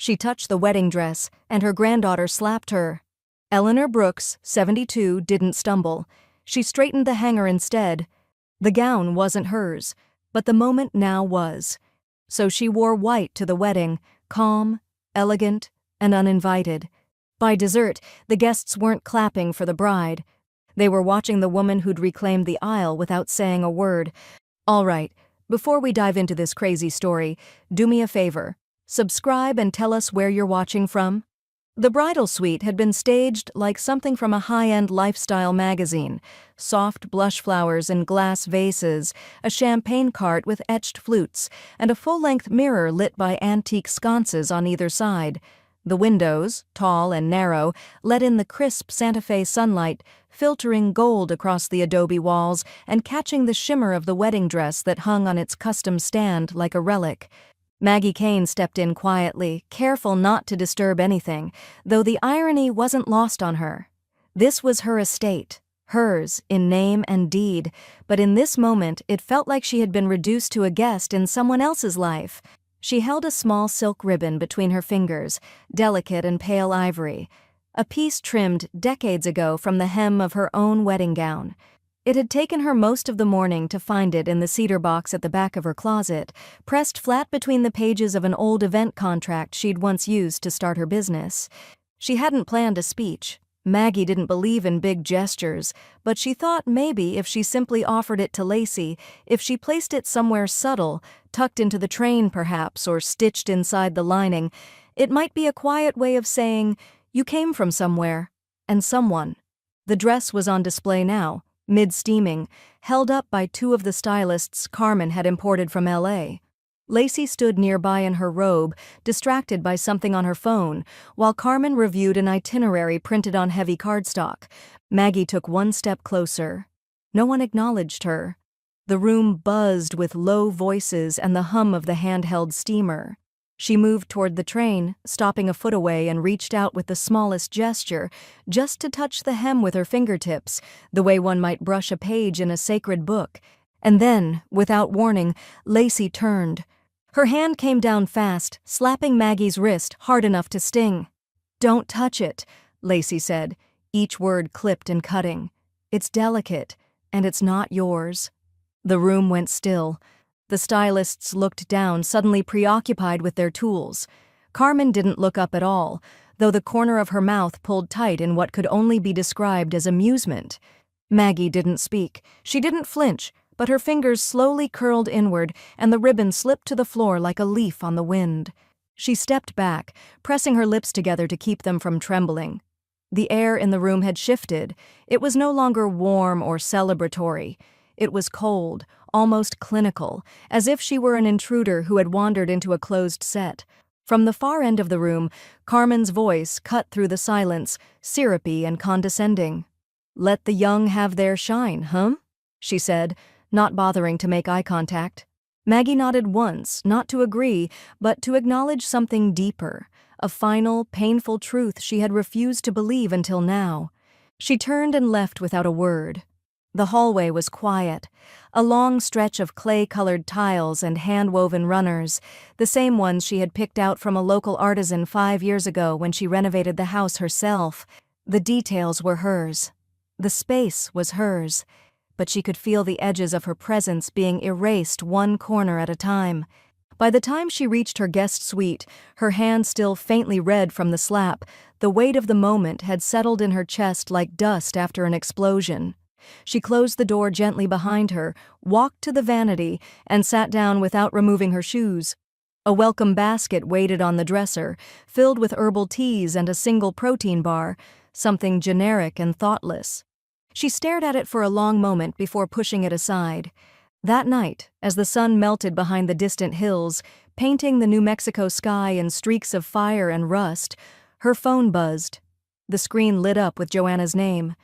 She touched the wedding dress, and her granddaughter slapped her. Eleanor Brooks, 72, didn't stumble. She straightened the hanger instead. The gown wasn't hers, but the moment now was. So she wore white to the wedding, calm, elegant, and uninvited. By dessert, the guests weren't clapping for the bride. They were watching the woman who'd reclaimed the aisle without saying a word. All right, before we dive into this crazy story, do me a favor. Subscribe and tell us where you're watching from. The bridal suite had been staged like something from a high-end lifestyle magazine. Soft blush flowers in glass vases, a champagne cart with etched flutes, and a full-length mirror lit by antique sconces on either side. The windows, tall and narrow, let in the crisp Santa Fe sunlight, filtering gold across the adobe walls and catching the shimmer of the wedding dress that hung on its custom stand like a relic. Maggie Kane stepped in quietly, careful not to disturb anything, though the irony wasn't lost on her. This was her estate, hers in name and deed, but in this moment it felt like she had been reduced to a guest in someone else's life. She held a small silk ribbon between her fingers, delicate and pale ivory, a piece trimmed decades ago from the hem of her own wedding gown. It had taken her most of the morning to find it in the cedar box at the back of her closet, pressed flat between the pages of an old event contract she'd once used to start her business. She hadn't planned a speech. Maggie didn't believe in big gestures, but she thought maybe if she simply offered it to Lacey, if she placed it somewhere subtle, tucked into the train perhaps, or stitched inside the lining, it might be a quiet way of saying, "You came from somewhere, and someone." The dress was on display now, mid-steaming, held up by two of the stylists Carmen had imported from L.A. Lacey stood nearby in her robe, distracted by something on her phone, while Carmen reviewed an itinerary printed on heavy cardstock. Maggie took one step closer. No one acknowledged her. The room buzzed with low voices and the hum of the handheld steamer. She moved toward the train, stopping a foot away, and reached out with the smallest gesture, just to touch the hem with her fingertips, the way one might brush a page in a sacred book. And then, without warning, Lacey turned. Her hand came down fast, slapping Maggie's wrist hard enough to sting. "Don't touch it," Lacey said, each word clipped and cutting. "It's delicate, and it's not yours." The room went still. The stylists looked down, suddenly preoccupied with their tools. Carmen didn't look up at all, though the corner of her mouth pulled tight in what could only be described as amusement. Maggie didn't speak. She didn't flinch, but her fingers slowly curled inward, and the ribbon slipped to the floor like a leaf on the wind. She stepped back, pressing her lips together to keep them from trembling. The air in the room had shifted. It was no longer warm or celebratory. It was cold, almost clinical, as if she were an intruder who had wandered into a closed set. From the far end of the room, Carmen's voice cut through the silence, syrupy and condescending. "Let the young have their shine, huh?" she said, not bothering to make eye contact. Maggie nodded once, not to agree, but to acknowledge something deeper, a final, painful truth she had refused to believe until now. She turned and left without a word. The hallway was quiet, a long stretch of clay-colored tiles and hand-woven runners, the same ones she had picked out from a local artisan 5 years ago when she renovated the house herself. The details were hers. The space was hers, but she could feel the edges of her presence being erased one corner at a time. By the time she reached her guest suite, her hand still faintly red from the slap, the weight of the moment had settled in her chest like dust after an explosion. She closed the door gently behind her, walked to the vanity, and sat down without removing her shoes. A welcome basket waited on the dresser, filled with herbal teas and a single protein bar, something generic and thoughtless. She stared at it for a long moment before pushing it aside. That night, as the sun melted behind the distant hills, painting the New Mexico sky in streaks of fire and rust, her phone buzzed. The screen lit up with Joanna's name.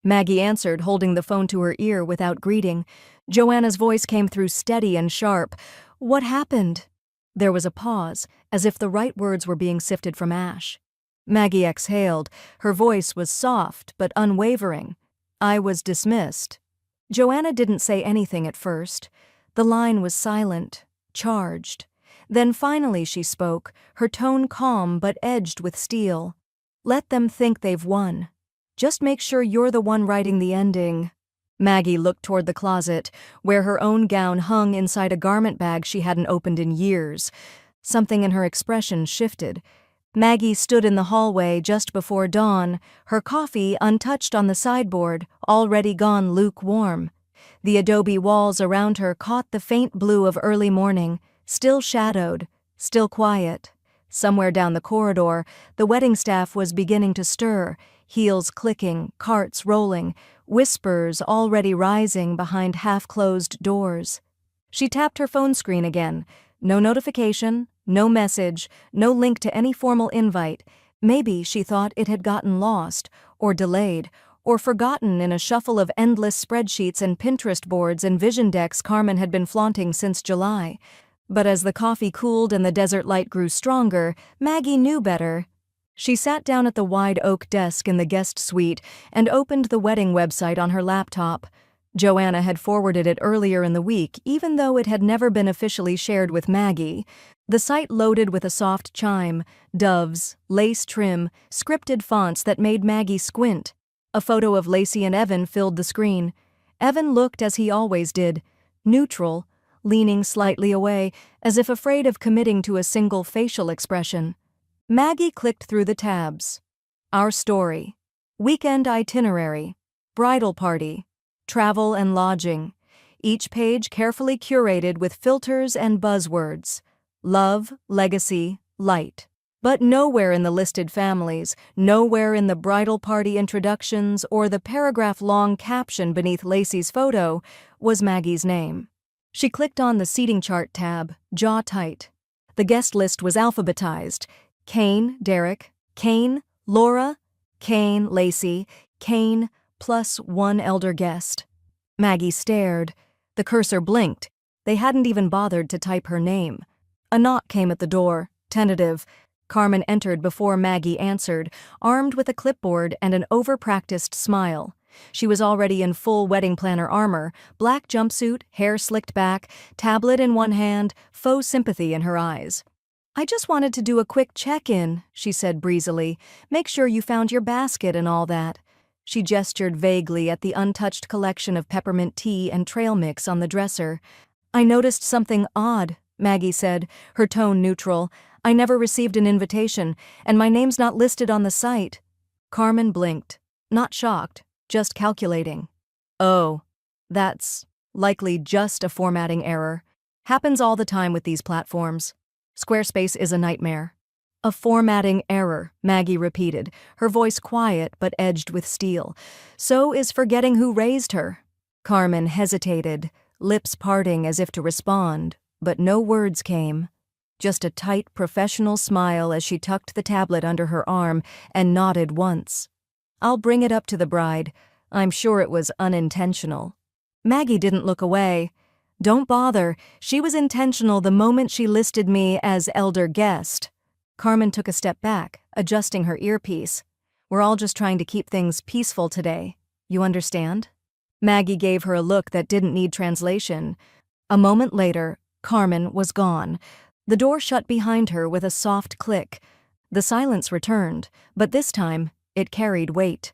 Maggie answered, holding the phone to her ear without greeting. Joanna's voice came through steady and sharp. "What happened?" There was a pause, as if the right words were being sifted from ash. Maggie exhaled. Her voice was soft but unwavering. "I was dismissed." Joanna didn't say anything at first. The line was silent, charged. Then finally she spoke, her tone calm but edged with steel. "Let them think they've won. Just make sure you're the one writing the ending." Maggie looked toward the closet, where her own gown hung inside a garment bag she hadn't opened in years. Something in her expression shifted. Maggie stood in the hallway just before dawn, her coffee untouched on the sideboard, already gone lukewarm. The adobe walls around her caught the faint blue of early morning, still shadowed, still quiet. Somewhere down the corridor, the wedding staff was beginning to stir, heels clicking, carts rolling, whispers already rising behind half-closed doors. She tapped her phone screen again. No notification, no message, no link to any formal invite. Maybe she thought it had gotten lost, or delayed, or forgotten in a shuffle of endless spreadsheets and Pinterest boards and vision decks Carmen had been flaunting since July. But as the coffee cooled and the desert light grew stronger, Maggie knew better. She sat down at the wide oak desk in the guest suite and opened the wedding website on her laptop. Joanna had forwarded it earlier in the week, even though it had never been officially shared with Maggie. The site loaded with a soft chime, doves, lace trim, scripted fonts that made Maggie squint. A photo of Lacey and Evan filled the screen. Evan looked as he always did, neutral, leaning slightly away, as if afraid of committing to a single facial expression. Maggie clicked through the tabs. Our story. Weekend itinerary. Bridal party. Travel and lodging. Each page carefully curated with filters and buzzwords. Love, legacy, light. But nowhere in the listed families, nowhere in the bridal party introductions or the paragraph-long caption beneath Lacey's photo was Maggie's name. She clicked on the seating chart tab, jaw tight. The guest list was alphabetized. Kane, Derek, Kane, Laura, Kane, Lacey, Kane, plus one elder guest. Maggie stared. The cursor blinked. They hadn't even bothered to type her name. A knock came at the door, tentative. Carmen entered before Maggie answered, armed with a clipboard and an over-practiced smile. She was already in full wedding planner armor, black jumpsuit, hair slicked back, tablet in one hand, faux sympathy in her eyes. "I just wanted to do a quick check-in," she said breezily. "Make sure you found your basket and all that." She gestured vaguely at the untouched collection of peppermint tea and trail mix on the dresser. "I noticed something odd," Maggie said, her tone neutral. "I never received an invitation, and my name's not listed on the site." Carmen blinked, not shocked, just calculating. "Oh, that's likely just a formatting error. Happens all the time with these platforms. Squarespace is a nightmare." "A formatting error," Maggie repeated, her voice quiet but edged with steel. "So is forgetting who raised her." Carmen hesitated, lips parting as if to respond, but no words came. Just a tight, professional smile as she tucked the tablet under her arm and nodded once. "I'll bring it up to the bride. I'm sure it was unintentional." Maggie didn't look away. "Don't bother. She was intentional the moment she listed me as elder guest." Carmen took a step back, adjusting her earpiece. "We're all just trying to keep things peaceful today. You understand?" Maggie gave her a look that didn't need translation. A moment later, Carmen was gone. The door shut behind her with a soft click. The silence returned, but this time, it carried weight.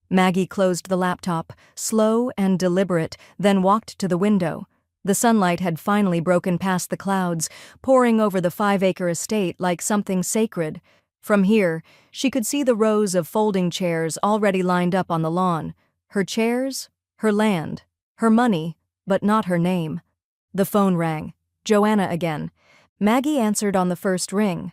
Maggie closed the laptop, slow and deliberate, then walked to the window. The sunlight had finally broken past the clouds, pouring over the 5-acre estate like something sacred. From here, she could see the rows of folding chairs already lined up on the lawn. Her chairs, her land, her money, but not her name. The phone rang. Joanna again. Maggie answered on the first ring.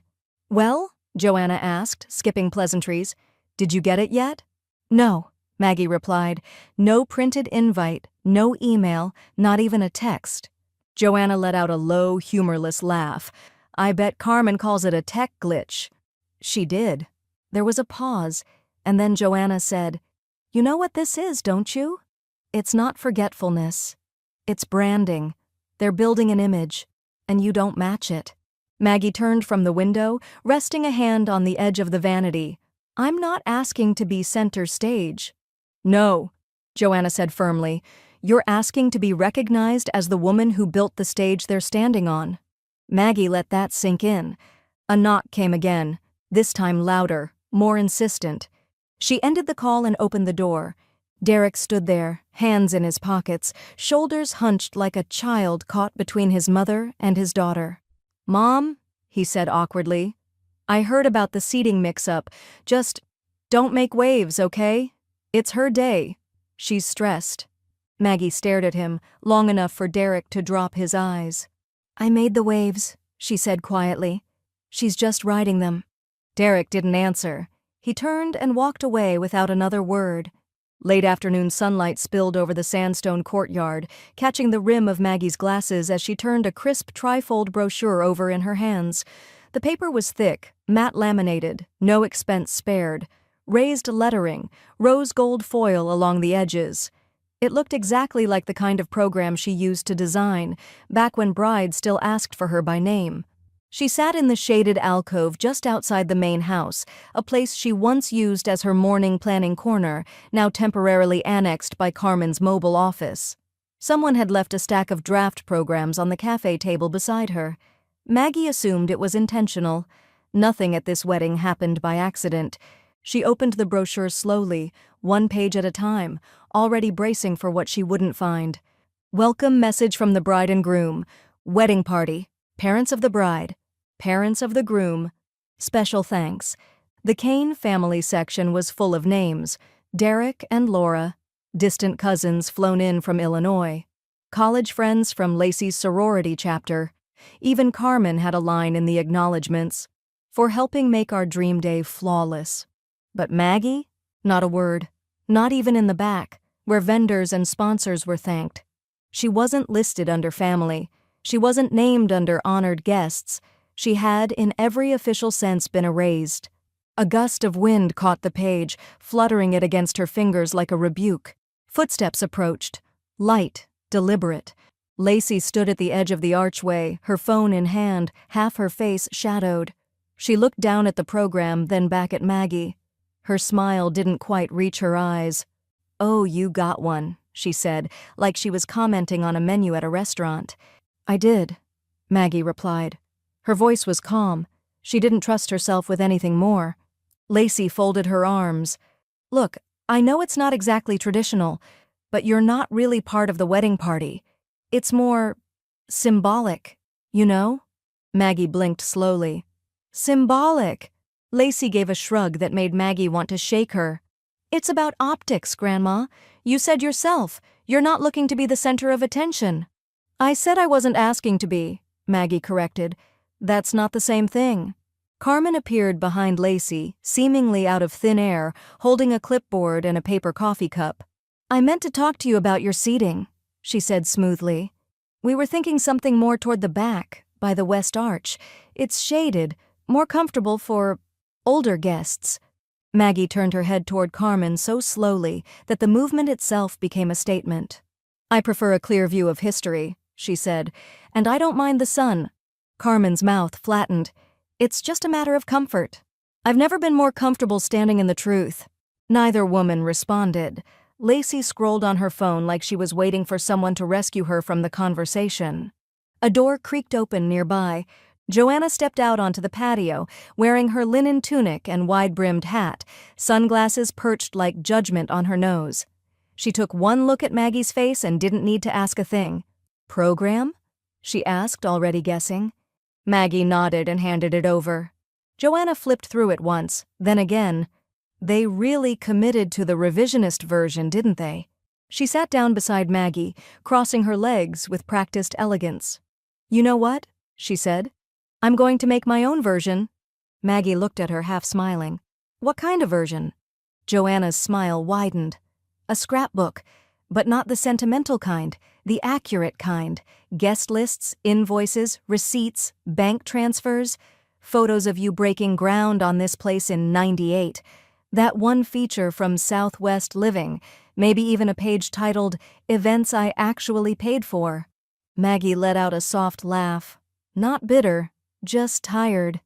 "Well?" Joanna asked, skipping pleasantries. "Did you get it yet?" "No," Maggie replied. "No printed invite, no email, not even a text." Joanna let out a low, humorless laugh. "I bet Carmen calls it a tech glitch." She did. There was a pause, and then Joanna said, "You know what this is, don't you? It's not forgetfulness. It's branding. They're building an image, and you don't match it." Maggie turned from the window, resting a hand on the edge of the vanity. "I'm not asking to be center stage." "No," Joanna said firmly. "You're asking to be recognized as the woman who built the stage they're standing on." Maggie let that sink in. A knock came again, this time louder, more insistent. She ended the call and opened the door. Derek stood there, hands in his pockets, shoulders hunched like a child caught between his mother and his daughter. "Mom," he said awkwardly, "I heard about the seating mix-up. Just don't make waves, okay? It's her day. She's stressed." Maggie stared at him, long enough for Derek to drop his eyes. "I made the waves," she said quietly. "She's just riding them." Derek didn't answer. He turned and walked away without another word. Late afternoon sunlight spilled over the sandstone courtyard, catching the rim of Maggie's glasses as she turned a crisp trifold brochure over in her hands. The paper was thick, matte laminated, no expense spared. Raised lettering, rose gold foil along the edges. It looked exactly like the kind of program she used to design, back when brides still asked for her by name. She sat in the shaded alcove just outside the main house, a place she once used as her morning planning corner, now temporarily annexed by Carmen's mobile office. Someone had left a stack of draft programs on the cafe table beside her. Maggie assumed it was intentional. Nothing at this wedding happened by accident. She opened the brochure slowly, one page at a time, already bracing for what she wouldn't find. Welcome message from the bride and groom. Wedding party. Parents of the bride. Parents of the groom. Special thanks. The Kane family section was full of names. Derek and Laura. Distant cousins flown in from Illinois. College friends from Lacey's sorority chapter. Even Carmen had a line in the acknowledgments. For helping make our dream day flawless. But Maggie? Not a word. Not even in the back, where vendors and sponsors were thanked. She wasn't listed under family. She wasn't named under honored guests. She had, in every official sense, been erased. A gust of wind caught the page, fluttering it against her fingers like a rebuke. Footsteps approached. Light, deliberate. Lacey stood at the edge of the archway, her phone in hand, half her face shadowed. She looked down at the program, then back at Maggie. Her smile didn't quite reach her eyes. "Oh, you got one," she said, like she was commenting on a menu at a restaurant. "I did," Maggie replied. Her voice was calm. She didn't trust herself with anything more. Lacey folded her arms. "Look, I know it's not exactly traditional, but you're not really part of the wedding party. It's more symbolic, you know?" Maggie blinked slowly. "Symbolic!" Lacey gave a shrug that made Maggie want to shake her. "It's about optics, Grandma. You said yourself, you're not looking to be the center of attention." "I said I wasn't asking to be," Maggie corrected. "That's not the same thing." Carmen appeared behind Lacey, seemingly out of thin air, holding a clipboard and a paper coffee cup. "I meant to talk to you about your seating," she said smoothly. "We were thinking something more toward the back, by the west arch. It's shaded, more comfortable for older guests." Maggie turned her head toward Carmen so slowly that the movement itself became a statement. "I prefer a clear view of history," she said, "and I don't mind the sun." Carmen's mouth flattened. "It's just a matter of comfort. I've never been more comfortable standing in the truth." Neither woman responded. Lacey scrolled on her phone like she was waiting for someone to rescue her from the conversation. A door creaked open nearby. Joanna stepped out onto the patio, wearing her linen tunic and wide-brimmed hat, sunglasses perched like judgment on her nose. She took one look at Maggie's face and didn't need to ask a thing. "Program?" she asked, already guessing. Maggie nodded and handed it over. Joanna flipped through it once, then again. They really committed to the revisionist version, didn't they? She sat down beside Maggie, crossing her legs with practiced elegance. "You know what?" she said. "I'm going to make my own version." Maggie looked at her, half smiling. "What kind of version?" Joanna's smile widened. "A scrapbook, but not the sentimental kind, the accurate kind. Guest lists, invoices, receipts, bank transfers, photos of you breaking ground on this place in '98. That one feature from Southwest Living, maybe even a page titled, 'Events I Actually Paid For.'" Maggie let out a soft laugh. Not bitter, just tired.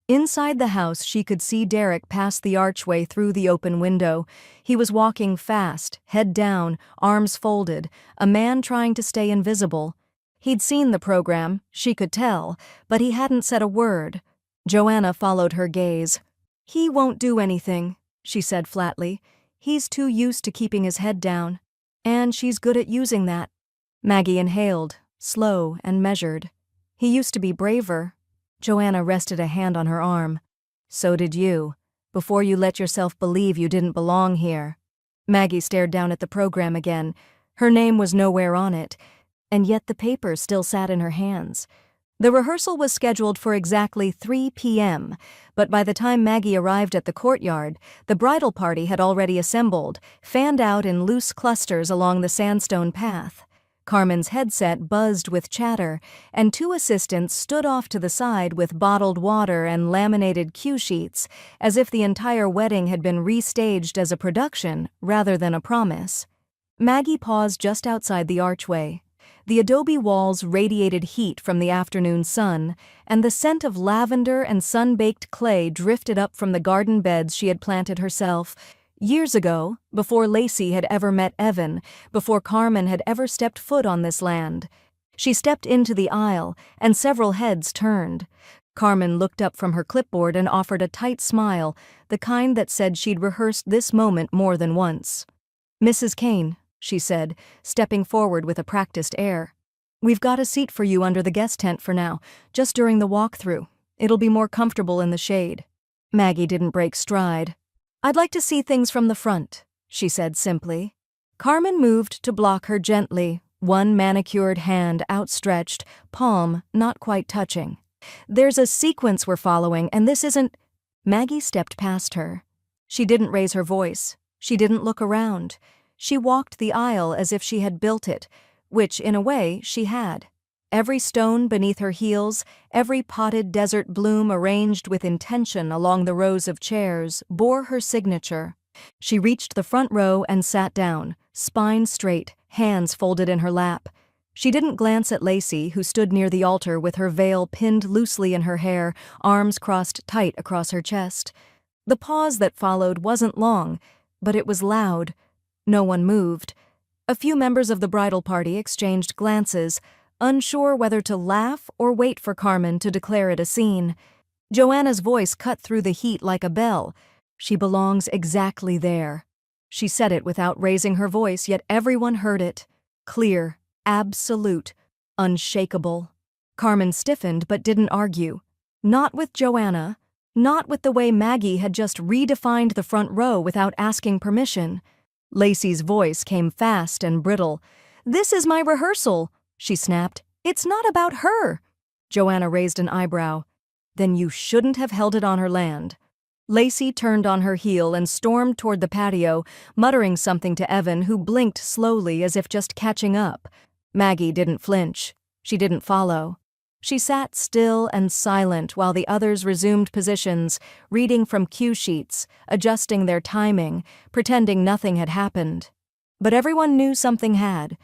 Inside the house, she could see Derek pass the archway through the open window. He was walking fast, head down, arms folded, a man trying to stay invisible. He'd seen the program, she could tell, but he hadn't said a word. Joanna followed her gaze. "He won't do anything," she said flatly. "He's too used to keeping his head down. And she's good at using that." Maggie inhaled, slow and measured. "He used to be braver." Joanna rested a hand on her arm. "So did you, before you let yourself believe you didn't belong here." Maggie stared down at the program again. Her name was nowhere on it, and yet the paper still sat in her hands. The rehearsal was scheduled for exactly 3 p.m., but by the time Maggie arrived at the courtyard, the bridal party had already assembled, fanned out in loose clusters along the sandstone path. Carmen's headset buzzed with chatter, and 2 assistants stood off to the side with bottled water and laminated cue sheets, as if the entire wedding had been restaged as a production rather than a promise. Maggie paused just outside the archway. The adobe walls radiated heat from the afternoon sun, and the scent of lavender and sun-baked clay drifted up from the garden beds she had planted herself. Years ago, before Lacey had ever met Evan, before Carmen had ever stepped foot on this land. She stepped into the aisle, and several heads turned. Carmen looked up from her clipboard and offered a tight smile, the kind that said she'd rehearsed this moment more than once. "Mrs. Kane," she said, stepping forward with a practiced air. "We've got a seat for you under the guest tent for now, just during the walk-through. It'll be more comfortable in the shade." Maggie didn't break stride. "I'd like to see things from the front," she said simply. Carmen moved to block her gently, one manicured hand outstretched, palm not quite touching. "There's a sequence we're following, and this isn't—" Maggie stepped past her. She didn't raise her voice. She didn't look around. She walked the aisle as if she had built it, which, in a way, she had. Every stone beneath her heels, every potted desert bloom arranged with intention along the rows of chairs, bore her signature. She reached the front row and sat down, spine straight, hands folded in her lap. She didn't glance at Lacey, who stood near the altar with her veil pinned loosely in her hair, arms crossed tight across her chest. The pause that followed wasn't long, but it was loud. No one moved. A few members of the bridal party exchanged glances, unsure whether to laugh or wait for Carmen to declare it a scene. Joanna's voice cut through the heat like a bell. "She belongs exactly there." She said it without raising her voice, yet everyone heard it. Clear, absolute, unshakable. Carmen stiffened but didn't argue. Not with Joanna. Not with the way Maggie had just redefined the front row without asking permission. Lacey's voice came fast and brittle. "This is my rehearsal," she snapped. "It's not about her." Joanna raised an eyebrow. "Then you shouldn't have held it on her land." Lacey turned on her heel and stormed toward the patio, muttering something to Evan, who blinked slowly as if just catching up. Maggie didn't flinch. She didn't follow. She sat still and silent while the others resumed positions, reading from cue sheets, adjusting their timing, pretending nothing had happened. But everyone knew something had.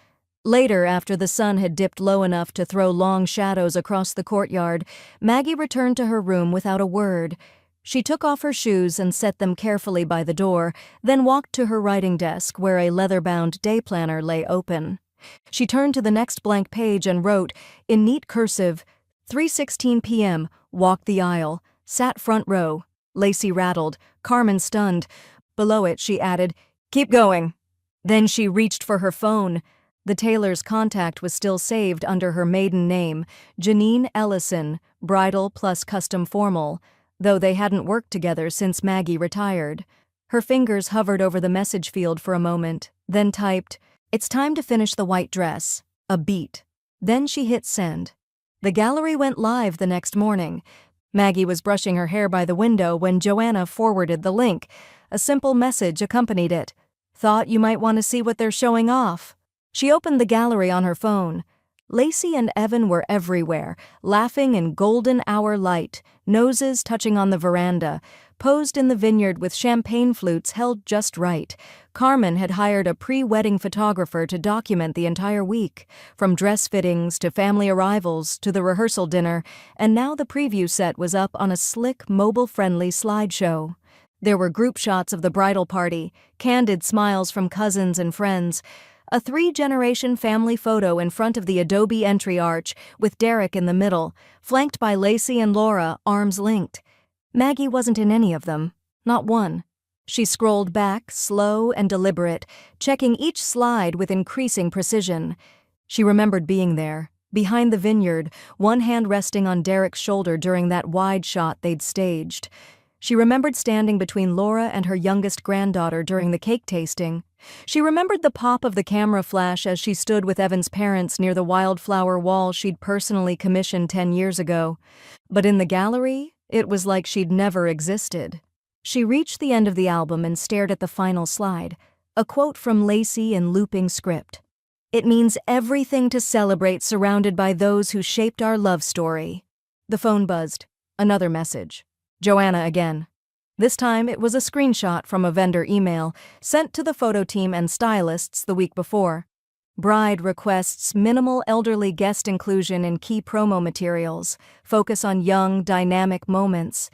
Later, after the sun had dipped low enough to throw long shadows across the courtyard, Maggie returned to her room without a word. She took off her shoes and set them carefully by the door, then walked to her writing desk where a leather-bound day planner lay open. She turned to the next blank page and wrote, in neat cursive, 3:16 p.m., walked the aisle, sat front row. Lacey rattled, Carmen stunned. Below it, she added, "Keep going." Then she reached for her phone. The tailor's contact was still saved under her maiden name, Janine Ellison, bridal plus custom formal, though they hadn't worked together since Maggie retired. Her fingers hovered over the message field for a moment, then typed, "It's time to finish the white dress." A beat. Then she hit send. The gallery went live the next morning. Maggie was brushing her hair by the window when Joanna forwarded the link. A simple message accompanied it. "Thought you might want to see what they're showing off." She opened the gallery on her phone. Lacey and Evan were everywhere, laughing in golden hour light, noses touching on the veranda, posed in the vineyard with champagne flutes held just right. Carmen had hired a pre-wedding photographer to document the entire week, from dress fittings to family arrivals to the rehearsal dinner, and now the preview set was up on a slick, mobile-friendly slideshow. There were group shots of the bridal party, candid smiles from cousins and friends, A three-generation family photo in front of the adobe entry arch, with Derek in the middle, flanked by Lacey and Laura, arms linked. Maggie wasn't in any of them. Not one. She scrolled back, slow and deliberate, checking each slide with increasing precision. She remembered being there, behind the vineyard, one hand resting on Derek's shoulder during that wide shot they'd staged. She remembered standing between Laura and her youngest granddaughter during the cake tasting. She remembered the pop of the camera flash as she stood with Evan's parents near the wildflower wall she'd personally commissioned 10 years ago. But in the gallery, it was like she'd never existed. She reached the end of the album and stared at the final slide, a quote from Lacey in looping script. "It means everything to celebrate surrounded by those who shaped our love story." The phone buzzed. Another message. Joanna again. This time it was a screenshot from a vendor email sent to the photo team and stylists the week before. Bride requests minimal elderly guest inclusion in key promo materials, focus on young, dynamic moments.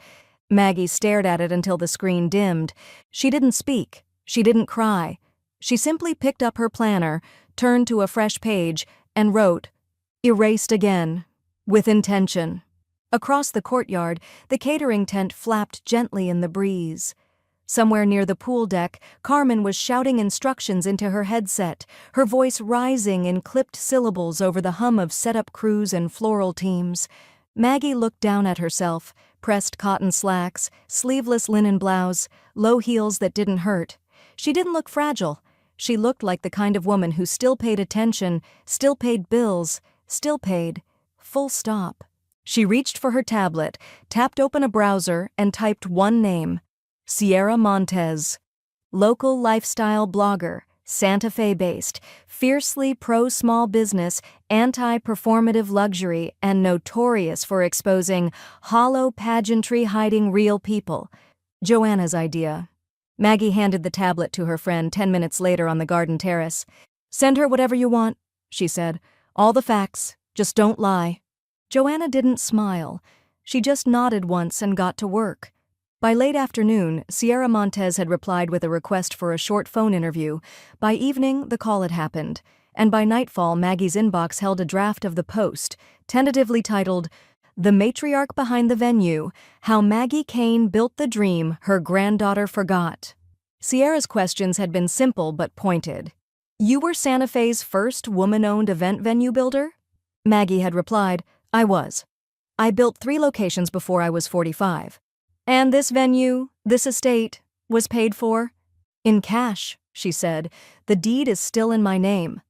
Maggie stared at it until the screen dimmed. She didn't speak. She didn't cry. She simply picked up her planner, turned to a fresh page, and wrote, "Erased again. With intention." Across the courtyard, the catering tent flapped gently in the breeze. Somewhere near the pool deck, Carmen was shouting instructions into her headset, her voice rising in clipped syllables over the hum of setup crews and floral teams. Maggie looked down at herself, pressed cotton slacks, sleeveless linen blouse, low heels that didn't hurt. She didn't look fragile. She looked like the kind of woman who still paid attention, still paid bills, still paid. Full stop. She reached for her tablet, tapped open a browser, and typed one name: Sierra Montez. Local lifestyle blogger, Santa Fe-based, fiercely pro-small business, anti-performative luxury, and notorious for exposing hollow pageantry hiding real people. Joanna's idea. Maggie handed the tablet to her friend 10 minutes later on the garden terrace. "Send her whatever you want," she said. "All the facts. Just don't lie." Joanna didn't smile. She just nodded once and got to work. By late afternoon, Sierra Montez had replied with a request for a short phone interview. By evening, the call had happened, and by nightfall, Maggie's inbox held a draft of the post, tentatively titled, "The Matriarch Behind the Venue, How Maggie Kane Built the Dream Her Granddaughter Forgot." Sierra's questions had been simple but pointed. "You were Santa Fe's first woman-owned event venue builder?" Maggie had replied, "I was. I built 3 locations before I was 45. And this venue, this estate, was paid for?" "In cash," she said. "The deed is still in my name."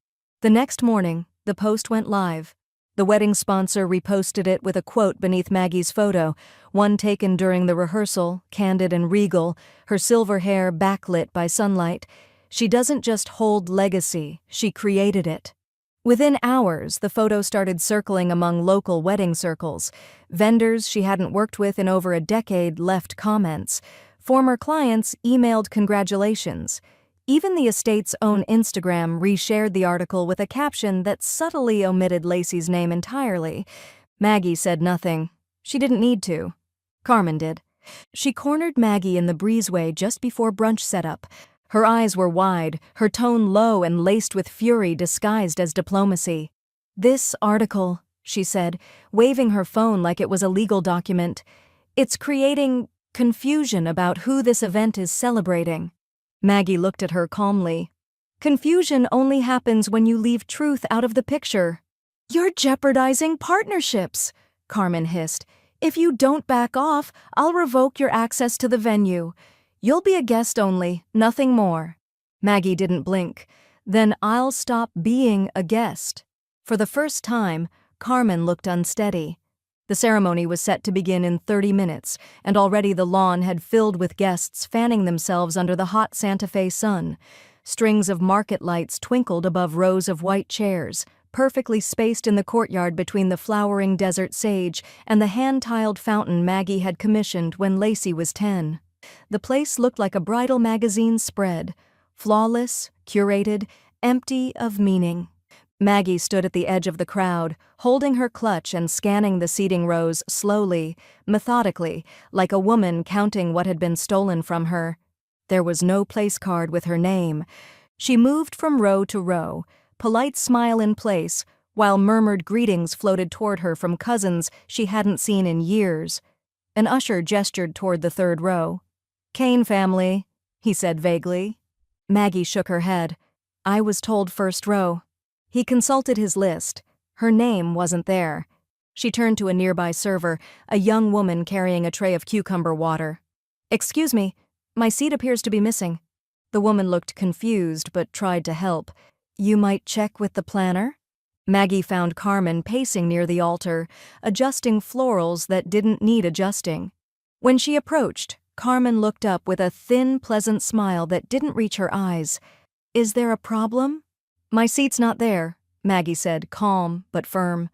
The next morning, the post went live. The wedding sponsor reposted it with a quote beneath Maggie's photo, one taken during the rehearsal, candid and regal, her silver hair backlit by sunlight. "She doesn't just hold legacy, she created it." Within hours, the photo started circling among local wedding circles. Vendors she hadn't worked with in over a decade left comments. Former clients emailed congratulations. Even the estate's own Instagram reshared the article with a caption that subtly omitted Lacey's name entirely. Maggie said nothing. She didn't need to. Carmen did. She cornered Maggie in the breezeway just before brunch setup. Her eyes were wide, her tone low and laced with fury disguised as diplomacy. "This article," she said, waving her phone like it was a legal document, "it's creating confusion about who this event is celebrating." Maggie looked at her calmly. "Confusion only happens when you leave truth out of the picture." "You're jeopardizing partnerships," Carmen hissed. "If you don't back off, I'll revoke your access to the venue. You'll be a guest only, nothing more." Maggie didn't blink. "Then I'll stop being a guest." For the first time, Carmen looked unsteady. The ceremony was set to begin in 30 minutes, and already the lawn had filled with guests fanning themselves under the hot Santa Fe sun. Strings of market lights twinkled above rows of white chairs, perfectly spaced in the courtyard between the flowering desert sage and the hand-tiled fountain Maggie had commissioned when Lacey was 10. The place looked like a bridal magazine spread, flawless, curated, empty of meaning. Maggie stood at the edge of the crowd, holding her clutch and scanning the seating rows slowly, methodically, like a woman counting what had been stolen from her. There was no place card with her name. She moved from row to row, polite smile in place, while murmured greetings floated toward her from cousins she hadn't seen in years. An usher gestured toward the third row. "Kane family," he said vaguely. Maggie shook her head. "I was told first row." He consulted his list. Her name wasn't there. She turned to a nearby server, a young woman carrying a tray of cucumber water. "Excuse me, my seat appears to be missing." The woman looked confused but tried to help. "You might check with the planner?" Maggie found Carmen pacing near the altar, adjusting florals that didn't need adjusting. When she approached, Carmen looked up with a thin, pleasant smile that didn't reach her eyes. "Is there a problem?" "My seat's not there," Maggie said, calm but firm.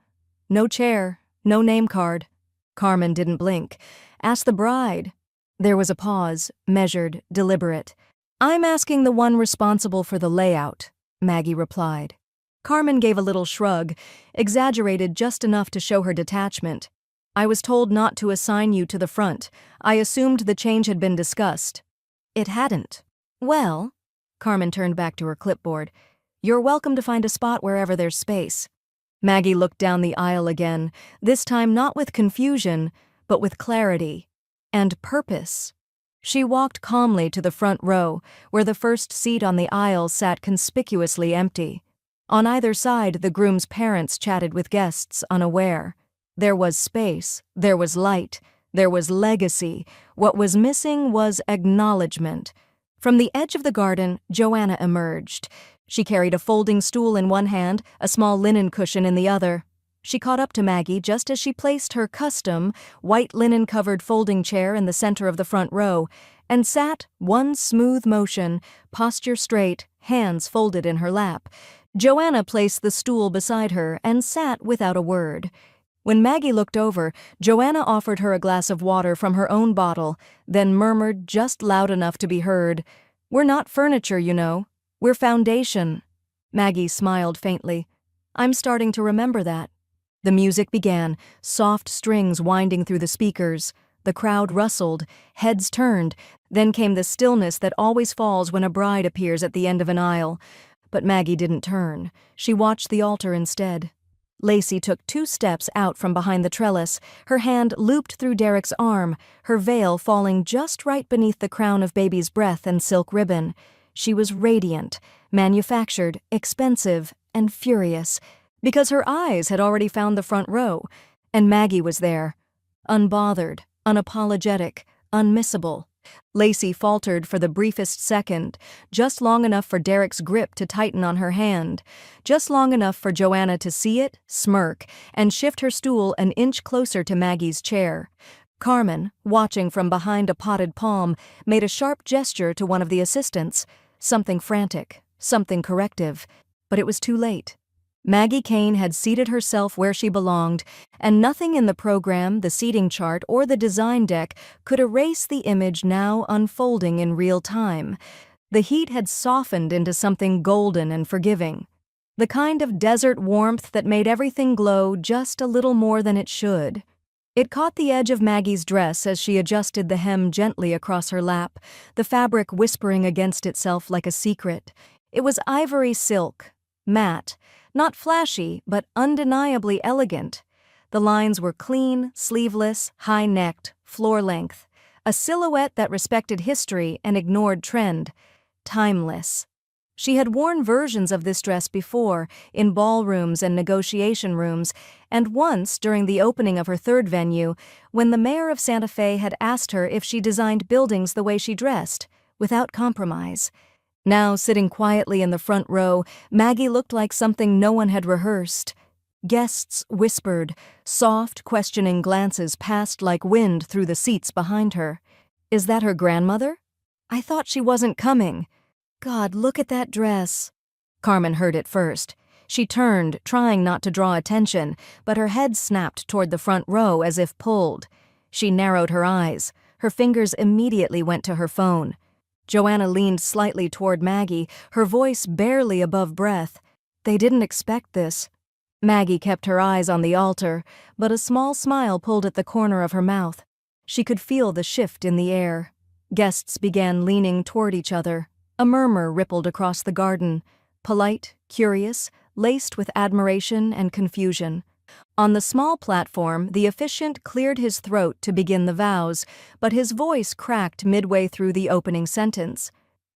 "No chair, no name card." Carmen didn't blink. "Ask the bride." There was a pause, measured, deliberate. "I'm asking the one responsible for the layout," Maggie replied. Carmen gave a little shrug, exaggerated just enough to show her detachment. "I was told not to assign you to the front. I assumed the change had been discussed." "It hadn't." "Well," Carmen turned back to her clipboard, "you're welcome to find a spot wherever there's space." Maggie looked down the aisle again, this time not with confusion, but with clarity and purpose. She walked calmly to the front row, where the first seat on the aisle sat conspicuously empty. On either side, the groom's parents chatted with guests unaware. There was space, there was light, there was legacy. What was missing was acknowledgement. From the edge of the garden, Joanna emerged. She carried a folding stool in one hand, a small linen cushion in the other. She caught up to Maggie just as she placed her custom, white linen-covered folding chair in the center of the front row, and sat, one smooth motion, posture straight, hands folded in her lap. Joanna placed the stool beside her and sat without a word. When Maggie looked over, Joanna offered her a glass of water from her own bottle, then murmured just loud enough to be heard, "We're not furniture, you know. We're foundation." Maggie smiled faintly. "I'm starting to remember that." The music began, soft strings winding through the speakers. The crowd rustled, heads turned, then came the stillness that always falls when a bride appears at the end of an aisle. But Maggie didn't turn. She watched the altar instead. Lacey took 2 steps out from behind the trellis, her hand looped through Derek's arm, her veil falling just right beneath the crown of baby's breath and silk ribbon. She was radiant, manufactured, expensive, and furious, because her eyes had already found the front row, and Maggie was there. Unbothered, unapologetic, unmissable. Lacey faltered for the briefest second, just long enough for Derek's grip to tighten on her hand, just long enough for Joanna to see it, smirk, and shift her stool an inch closer to Maggie's chair. Carmen, watching from behind a potted palm, made a sharp gesture to one of the assistants, something frantic, something corrective, but it was too late. Maggie Kane had seated herself where she belonged, and nothing in the program, the seating chart, or the design deck could erase the image now unfolding in real time. The heat had softened into something golden and forgiving, the kind of desert warmth that made everything glow just a little more than it should. It caught the edge of Maggie's dress as she adjusted the hem gently across her lap, the fabric whispering against itself like a secret. It was ivory silk, matte, not flashy, but undeniably elegant. The lines were clean, sleeveless, high-necked, floor-length. A silhouette that respected history and ignored trend. Timeless. She had worn versions of this dress before, in ballrooms and negotiation rooms, and once during the opening of her third venue, when the mayor of Santa Fe had asked her if she designed buildings the way she dressed, without compromise. Now, sitting quietly in the front row, Maggie looked like something no one had rehearsed. Guests whispered, soft, questioning glances passed like wind through the seats behind her. Is that her grandmother? I thought she wasn't coming. God, look at that dress. Carmen heard it first. She turned, trying not to draw attention, but her head snapped toward the front row as if pulled. She narrowed her eyes. Her fingers immediately went to her phone. Joanna leaned slightly toward Maggie, her voice barely above breath. They didn't expect this. Maggie kept her eyes on the altar, but a small smile pulled at the corner of her mouth. She could feel the shift in the air. Guests began leaning toward each other, A murmur rippled across the garden, polite, curious, laced with admiration and confusion. On the small platform, the officiant cleared his throat to begin the vows, but his voice cracked midway through the opening sentence.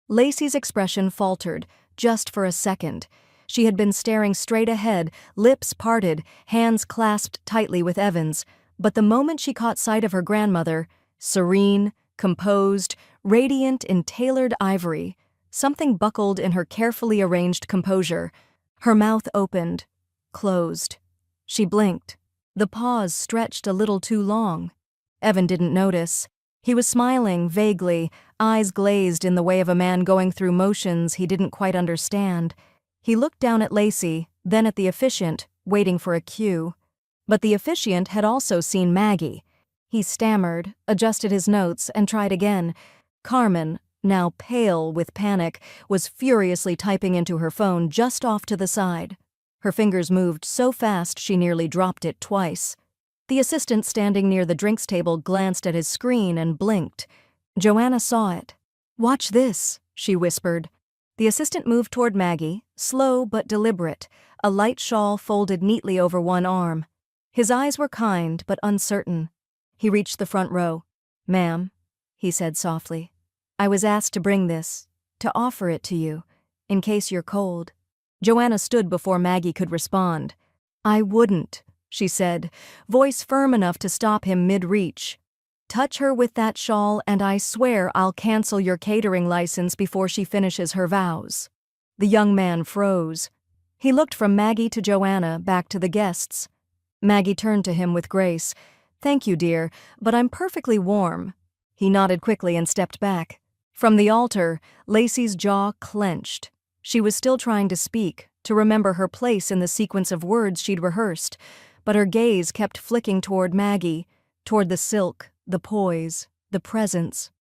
Lacey's expression faltered, just for a second. She had been staring straight ahead, lips parted, hands clasped tightly with Evan's, but the moment she caught sight of her grandmother, serene, composed, radiant in tailored ivory, something buckled in her carefully arranged composure. Her mouth opened, closed. She blinked. The pause stretched a little too long. Evan didn't notice. He was smiling vaguely, eyes glazed in the way of a man going through motions he didn't quite understand. He looked down at Lacey, then at the officiant, waiting for a cue. But the officiant had also seen Maggie. He stammered, adjusted his notes, and tried again. Carmen, now pale with panic, was furiously typing into her phone just off to the side. Her fingers moved so fast she nearly dropped it twice. The assistant standing near the drinks table glanced at his screen and blinked. Joanna saw it. "Watch this," she whispered. The assistant moved toward Maggie, slow but deliberate, a light shawl folded neatly over one arm. His eyes were kind but uncertain. He reached the front row. "Ma'am," he said softly, "I was asked to bring this, to offer it to you, in case you're cold." Joanna stood before Maggie could respond. "I wouldn't," she said, voice firm enough to stop him mid-reach. "Touch her with that shawl and I swear I'll cancel your catering license before she finishes her vows." The young man froze. He looked from Maggie to Joanna, back to the guests. Maggie turned to him with grace. "Thank you, dear, but I'm perfectly warm." He nodded quickly and stepped back. From the altar, Lacey's jaw clenched. She was still trying to speak, to remember her place in the sequence of words she'd rehearsed, but her gaze kept flicking toward Maggie, toward the silk, the poise, the presence.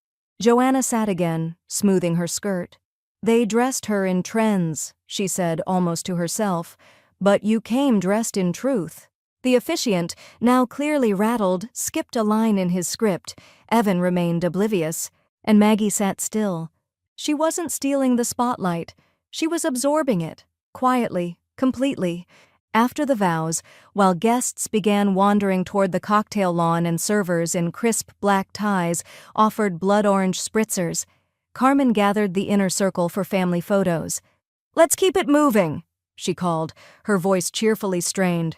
Joanna sat again, smoothing her skirt. "They dressed her in trends," she said almost to herself, "but you came dressed in truth." The officiant, now clearly rattled, skipped a line in his script. Evan remained oblivious, and Maggie sat still. She wasn't stealing the spotlight. She was absorbing it, quietly, completely. After the vows, while guests began wandering toward the cocktail lawn and servers in crisp black ties offered blood orange spritzers, Carmen gathered the inner circle for family photos. "Let's keep it moving," she called, her voice cheerfully strained.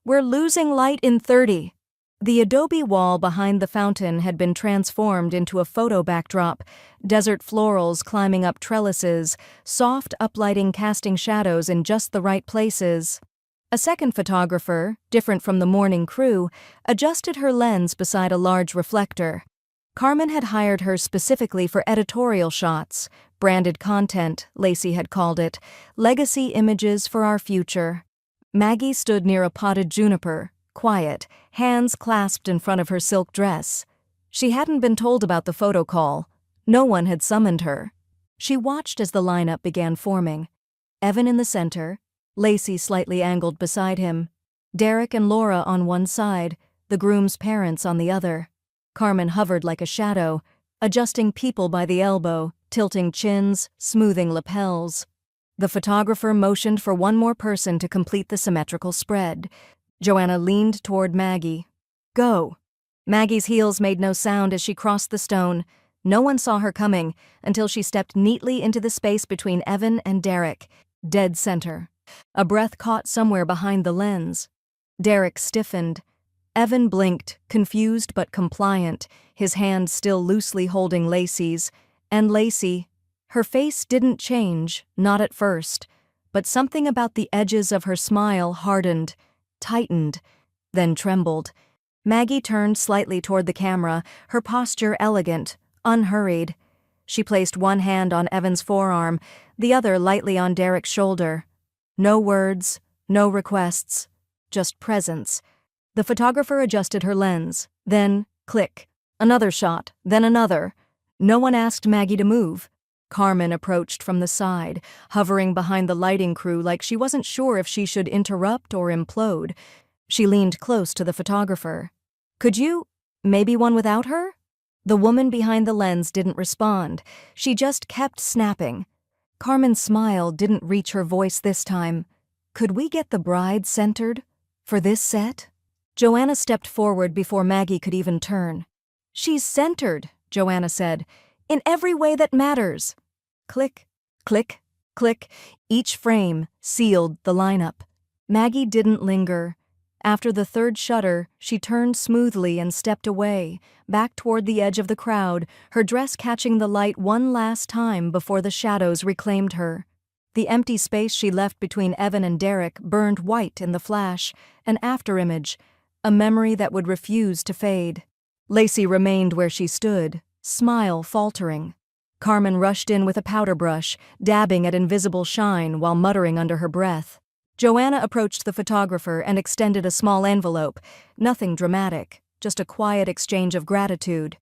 "We're losing light in 30. The adobe wall behind the fountain had been transformed into a photo backdrop, desert florals climbing up trellises, soft uplighting casting shadows in just the right places. A second photographer, different from the morning crew, adjusted her lens beside a large reflector. Carmen had hired her specifically for editorial shots, branded content, Lacey had called it, legacy images for our future. Maggie stood near a potted juniper, quiet, hands clasped in front of her silk dress. She hadn't been told about the photo call. No one had summoned her. She watched as the lineup began forming. Evan in the center, Lacey slightly angled beside him, Derek and Laura on one side, the groom's parents on the other. Carmen hovered like a shadow, adjusting people by the elbow, tilting chins, smoothing lapels. The photographer motioned for one more person to complete the symmetrical spread. Joanna leaned toward Maggie. "Go." Maggie's heels made no sound as she crossed the stone. No one saw her coming until she stepped neatly into the space between Evan and Derek, dead center. A breath caught somewhere behind the lens. Derek stiffened. Evan blinked, confused but compliant, his hand still loosely holding Lacey's. And Lacey, her face didn't change, not at first, but something about the edges of her smile hardened, tightened, then trembled. Maggie turned slightly toward the camera, her posture elegant, unhurried. She placed one hand on Evan's forearm, the other lightly on Derek's shoulder. No words, no requests, just presence. The photographer adjusted her lens, then, click, another shot, then another. No one asked Maggie to move. Carmen approached from the side, hovering behind the lighting crew like she wasn't sure if she should interrupt or implode. She leaned close to the photographer. "Could you, maybe one without her?" The woman behind the lens didn't respond. She just kept snapping, Carmen's smile didn't reach her voice this time. Could we get the bride centered? For this set? Joanna stepped forward before Maggie could even turn. She's centered, Joanna said, in every way that matters. Click, click, click. Each frame sealed the lineup. Maggie didn't linger. After the third shutter, she turned smoothly and stepped away, back toward the edge of the crowd, her dress catching the light one last time before the shadows reclaimed her. The empty space she left between Evan and Derek burned white in the flash, an afterimage, a memory that would refuse to fade. Lacey remained where she stood, smile faltering. Carmen rushed in with a powder brush, dabbing at invisible shine while muttering under her breath. Joanna approached the photographer and extended a small envelope. Nothing dramatic, just a quiet exchange of gratitude.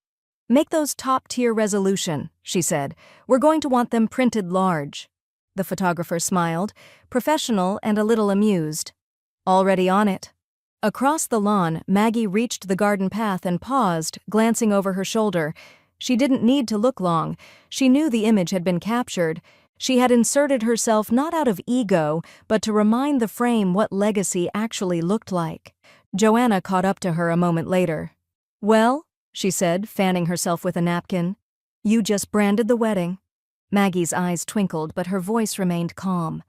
"Make those top-tier resolution," she said. "We're going to want them printed large." The photographer smiled, professional and a little amused. "Already on it." Across the lawn, Maggie reached the garden path and paused, glancing over her shoulder. She didn't need to look long. She knew the image had been captured. She had inserted herself not out of ego, but to remind the frame what legacy actually looked like. Joanna caught up to her a moment later. "Well," she said, fanning herself with a napkin, "you just branded the wedding." Maggie's eyes twinkled, but her voice remained calm.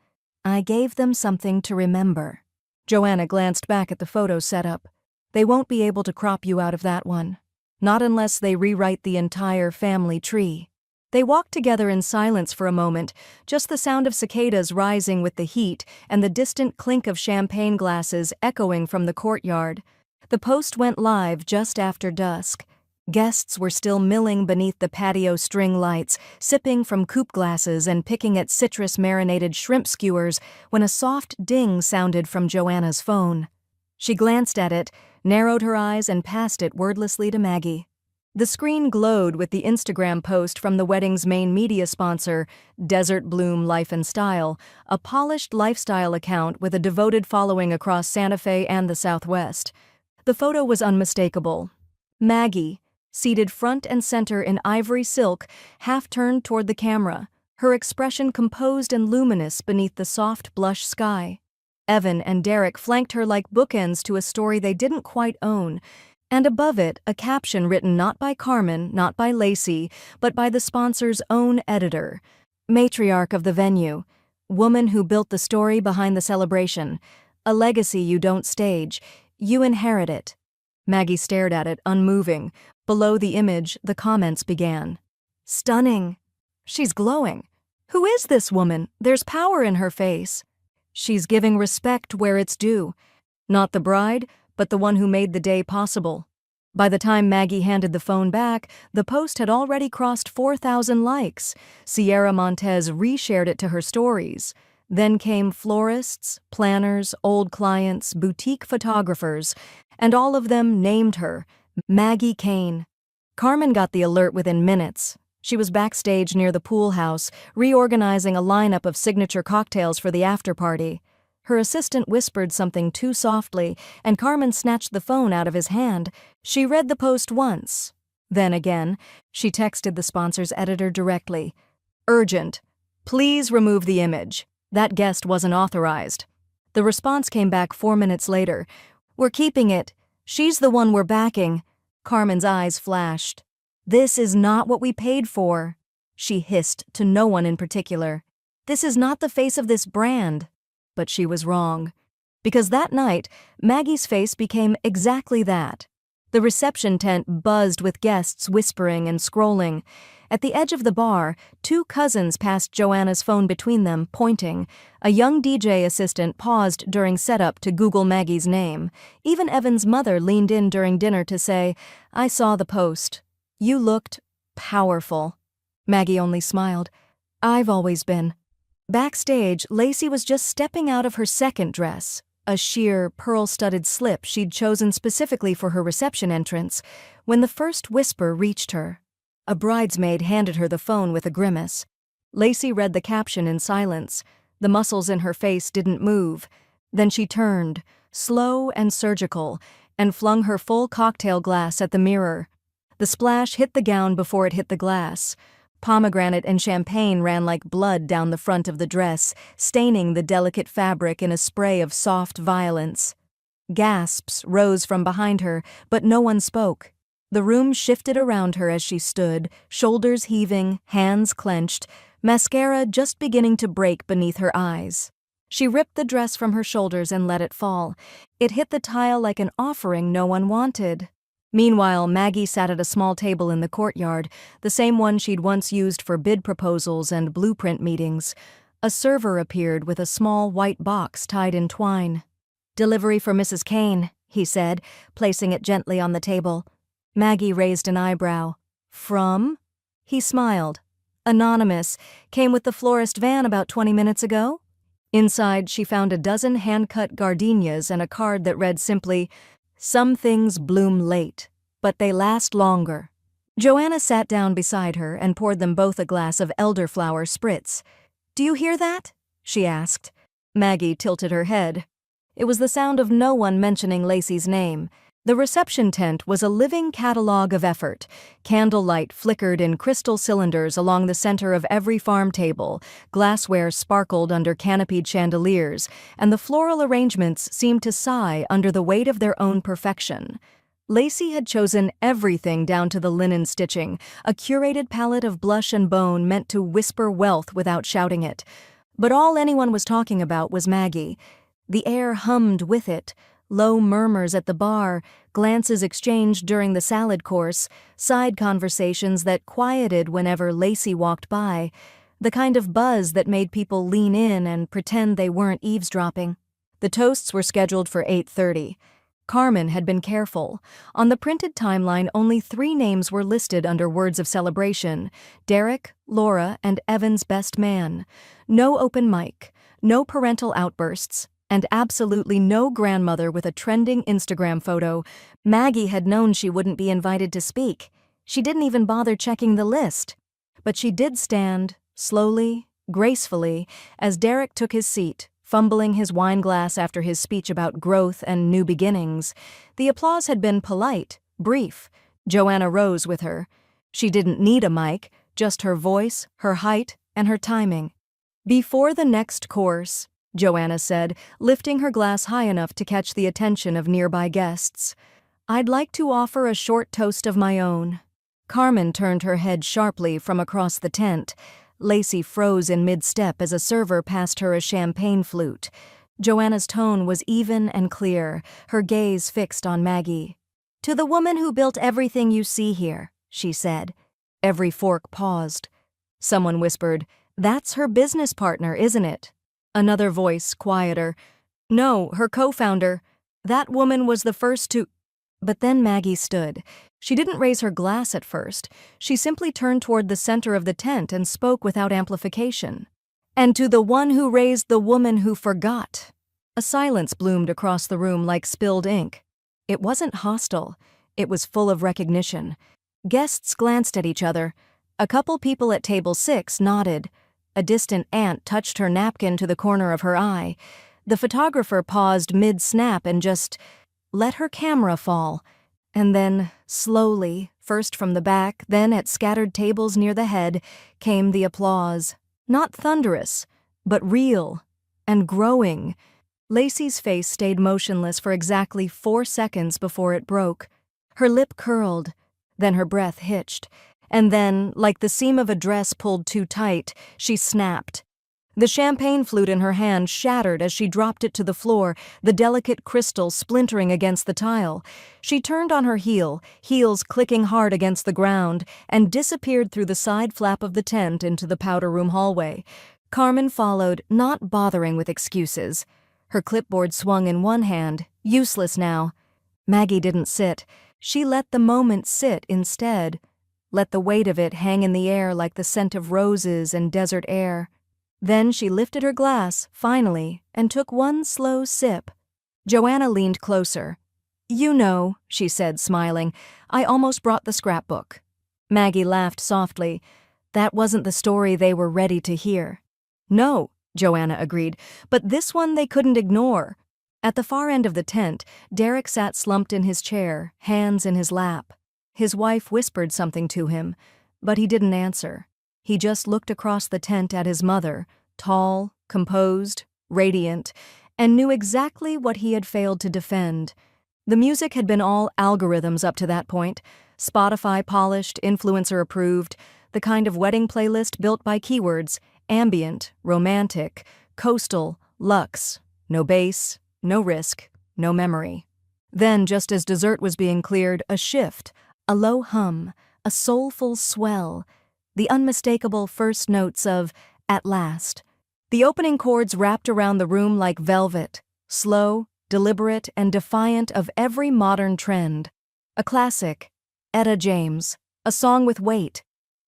"I gave them something to remember." Joanna glanced back at the photo setup. "They won't be able to crop you out of that one. Not unless they rewrite the entire family tree." They walked together in silence for a moment, just the sound of cicadas rising with the heat and the distant clink of champagne glasses echoing from the courtyard. The post went live just after dusk. Guests were still milling beneath the patio string lights, sipping from coupe glasses and picking at citrus-marinated shrimp skewers when a soft ding sounded from Joanna's phone. She glanced at it, narrowed her eyes and passed it wordlessly to Maggie. The screen glowed with the Instagram post from the wedding's main media sponsor, Desert Bloom Life and Style, a polished lifestyle account with a devoted following across Santa Fe and the Southwest. The photo was unmistakable. Maggie, seated front and center in ivory silk, half-turned toward the camera, her expression composed and luminous beneath the soft blush sky. Evan and Derek flanked her like bookends to a story they didn't quite own, and above it, a caption written not by Carmen, not by Lacey, but by the sponsor's own editor. "Matriarch of the venue, woman who built the story behind the celebration. A legacy you don't stage, you inherit it." Maggie stared at it, unmoving. Below the image, the comments began. "Stunning. She's glowing. Who is this woman? There's power in her face. She's giving respect where it's due. Not the bride, but the one who made the day possible." By the time Maggie handed the phone back, the post had already crossed 4,000 likes. Sierra Montez reshared it to her stories. Then came florists, planners, old clients, boutique photographers, and all of them named her, Maggie Kane. Carmen got the alert within minutes. She was backstage near the pool house, reorganizing a lineup of signature cocktails for the after-party. Her assistant whispered something too softly, and Carmen snatched the phone out of his hand. She read the post once. Then again, she texted the sponsor's editor directly. "Urgent. Please remove the image. That guest wasn't authorized." The response came back 4 minutes later. "We're keeping it. She's the one we're backing." Carmen's eyes flashed. "This is not what we paid for," she hissed to no one in particular. "This is not the face of this brand." But she was wrong. Because that night, Maggie's face became exactly that. The reception tent buzzed with guests whispering and scrolling. At the edge of the bar, 2 cousins passed Joanna's phone between them, pointing. A young DJ assistant paused during setup to Google Maggie's name. Even Evan's mother leaned in during dinner to say, "I saw the post. You looked powerful." Maggie only smiled. "I've always been." Backstage, Lacey was just stepping out of her second dress, a sheer, pearl-studded slip she'd chosen specifically for her reception entrance, when the first whisper reached her. A bridesmaid handed her the phone with a grimace. Lacey read the caption in silence. The muscles in her face didn't move. Then she turned, slow and surgical, and flung her full cocktail glass at the mirror. The splash hit the gown before it hit the glass. Pomegranate and champagne ran like blood down the front of the dress, staining the delicate fabric in a spray of soft violence. Gasps rose from behind her, but no one spoke. The room shifted around her as she stood, shoulders heaving, hands clenched, mascara just beginning to break beneath her eyes. She ripped the dress from her shoulders and let it fall. It hit the tile like an offering no one wanted. Meanwhile, Maggie sat at a small table in the courtyard, the same one she'd once used for bid proposals and blueprint meetings. A server appeared with a small white box tied in twine. "Delivery for Mrs. Kane," he said, placing it gently on the table. Maggie raised an eyebrow. "From?" He smiled. "Anonymous. Came with the florist van about 20 minutes ago?" Inside, she found a dozen hand-cut gardenias and a card that read simply, "Some things bloom late, but they last longer." Joanna sat down beside her and poured them both a glass of elderflower spritz. "Do you hear that?" she asked. Maggie tilted her head. It was the sound of no one mentioning Lacey's name. The reception tent was a living catalogue of effort. Candlelight flickered in crystal cylinders along the center of every farm table, glassware sparkled under canopied chandeliers, and the floral arrangements seemed to sigh under the weight of their own perfection. Lacey had chosen everything down to the linen stitching, a curated palette of blush and bone meant to whisper wealth without shouting it. But all anyone was talking about was Maggie. The air hummed with it. Low murmurs at the bar, glances exchanged during the salad course, side conversations that quieted whenever Lacey walked by, the kind of buzz that made people lean in and pretend they weren't eavesdropping. The toasts were scheduled for 8:30. Carmen had been careful. On the printed timeline, only 3 names were listed under words of celebration: Derek, Laura, and Evan's best man. No open mic, no parental outbursts, and absolutely no grandmother with a trending Instagram photo. Maggie had known she wouldn't be invited to speak. She didn't even bother checking the list. But she did stand, slowly, gracefully, as Derek took his seat, fumbling his wine glass after his speech about growth and new beginnings. The applause had been polite, brief. Joanna rose with her. She didn't need a mic, just her voice, her height, and her timing. "Before the next course," Joanna said, lifting her glass high enough to catch the attention of nearby guests, "I'd like to offer a short toast of my own." Carmen turned her head sharply from across the tent. Lacey froze in mid-step as a server passed her a champagne flute. Joanna's tone was even and clear, her gaze fixed on Maggie. "To the woman who built everything you see here," she said. Every fork paused. Someone whispered, "That's her business partner, isn't it?" Another voice, quieter, "No, her co-founder. That woman was the first to—" But then Maggie stood. She didn't raise her glass at first. She simply turned toward the center of the tent and spoke without amplification. "And to the one who raised the woman who forgot." A silence bloomed across the room like spilled ink. It wasn't hostile. It was full of recognition. Guests glanced at each other. A couple people at table 6 nodded. A distant aunt touched her napkin to the corner of her eye. The photographer paused mid-snap and just let her camera fall. And then, slowly, first from the back, then at scattered tables near the head, came the applause. Not thunderous, but real and growing. Lacey's face stayed motionless for exactly 4 seconds before it broke. Her lip curled, then her breath hitched. And then, like the seam of a dress pulled too tight, she snapped. The champagne flute in her hand shattered as she dropped it to the floor, the delicate crystal splintering against the tile. She turned on her heel, heels clicking hard against the ground, and disappeared through the side flap of the tent into the powder room hallway. Carmen followed, not bothering with excuses. Her clipboard swung in one hand, useless now. Maggie didn't sit. She let the moment sit instead. Let the weight of it hang in the air like the scent of roses and desert air. Then she lifted her glass, finally, and took one slow sip. Joanna leaned closer. "You know," she said, smiling, "I almost brought the scrapbook." Maggie laughed softly. That wasn't the story they were ready to hear. "No," Joanna agreed, "but this one they couldn't ignore." At the far end of the tent, Derek sat slumped in his chair, hands in his lap. His wife whispered something to him, but he didn't answer. He just looked across the tent at his mother, tall, composed, radiant, and knew exactly what he had failed to defend. The music had been all algorithms up to that point, Spotify polished, influencer approved, the kind of wedding playlist built by keywords: ambient, romantic, coastal, luxe, no bass, no risk, no memory. Then, just as dessert was being cleared, a shift, a low hum, a soulful swell, the unmistakable first notes of "At Last." The opening chords wrapped around the room like velvet, slow, deliberate, and defiant of every modern trend. A classic, Etta James, a song with weight.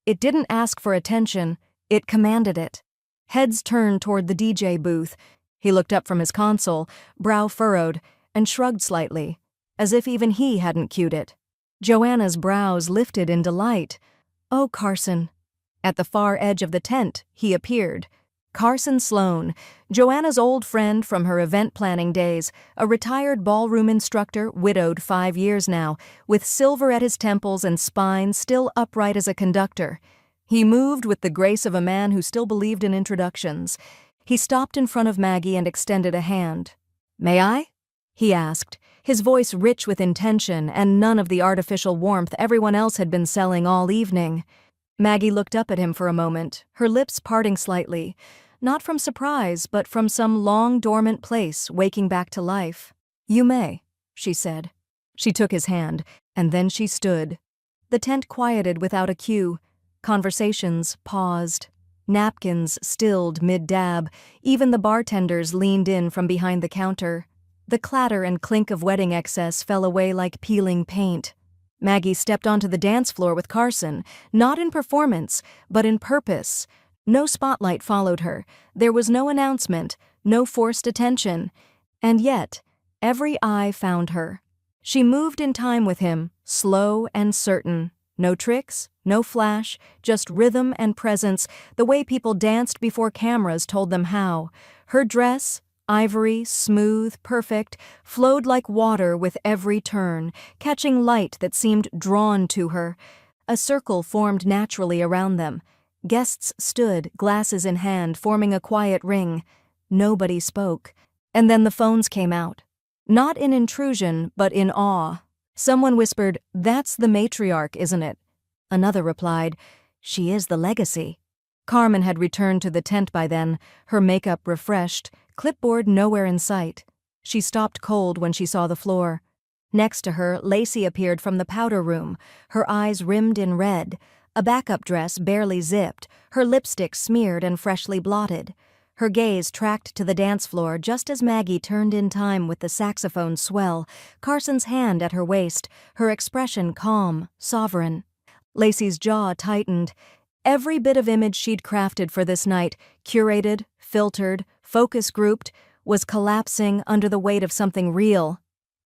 It didn't ask for attention, it commanded it. Heads turned toward the DJ booth. He looked up from his console, brow furrowed, and shrugged slightly, as if even he hadn't cued it. Joanna's brows lifted in delight. "Oh, Carson." At the far edge of the tent, he appeared. Carson Sloane, Joanna's old friend from her event planning days, a retired ballroom instructor, widowed 5 years now, with silver at his temples and spine still upright as a conductor. He moved with the grace of a man who still believed in introductions. He stopped in front of Maggie and extended a hand. "May I?" he asked, his voice rich with intention and none of the artificial warmth everyone else had been selling all evening. Maggie looked up at him for a moment, her lips parting slightly, not from surprise, but from some long dormant place waking back to life. "You may," she said. She took his hand, and then she stood. The tent quieted without a cue. Conversations paused. Napkins stilled mid-dab. Even the bartenders leaned in from behind the counter. The clatter and clink of wedding excess fell away like peeling paint. Maggie stepped onto the dance floor with Carson, not in performance, but in purpose. No spotlight followed her. There was no announcement, no forced attention. And yet, every eye found her. She moved in time with him, slow and certain. No tricks, no flash, just rhythm and presence, the way people danced before cameras told them how. Her dress, ivory, smooth, perfect, flowed like water with every turn, catching light that seemed drawn to her. A circle formed naturally around them. Guests stood, glasses in hand, forming a quiet ring. Nobody spoke. And then the phones came out. Not in intrusion, but in awe. Someone whispered, "That's the matriarch, isn't it?" Another replied, "She is the legacy." Carmen had returned to the tent by then, her makeup refreshed, clipboard nowhere in sight. She stopped cold when she saw the floor. Next to her, Lacey appeared from the powder room, her eyes rimmed in red, a backup dress barely zipped, her lipstick smeared and freshly blotted. Her gaze tracked to the dance floor just as Maggie turned in time with the saxophone swell, Carson's hand at her waist, her expression calm, sovereign. Lacey's jaw tightened. Every bit of image she'd crafted for this night, curated, filtered, focus grouped, was collapsing under the weight of something real.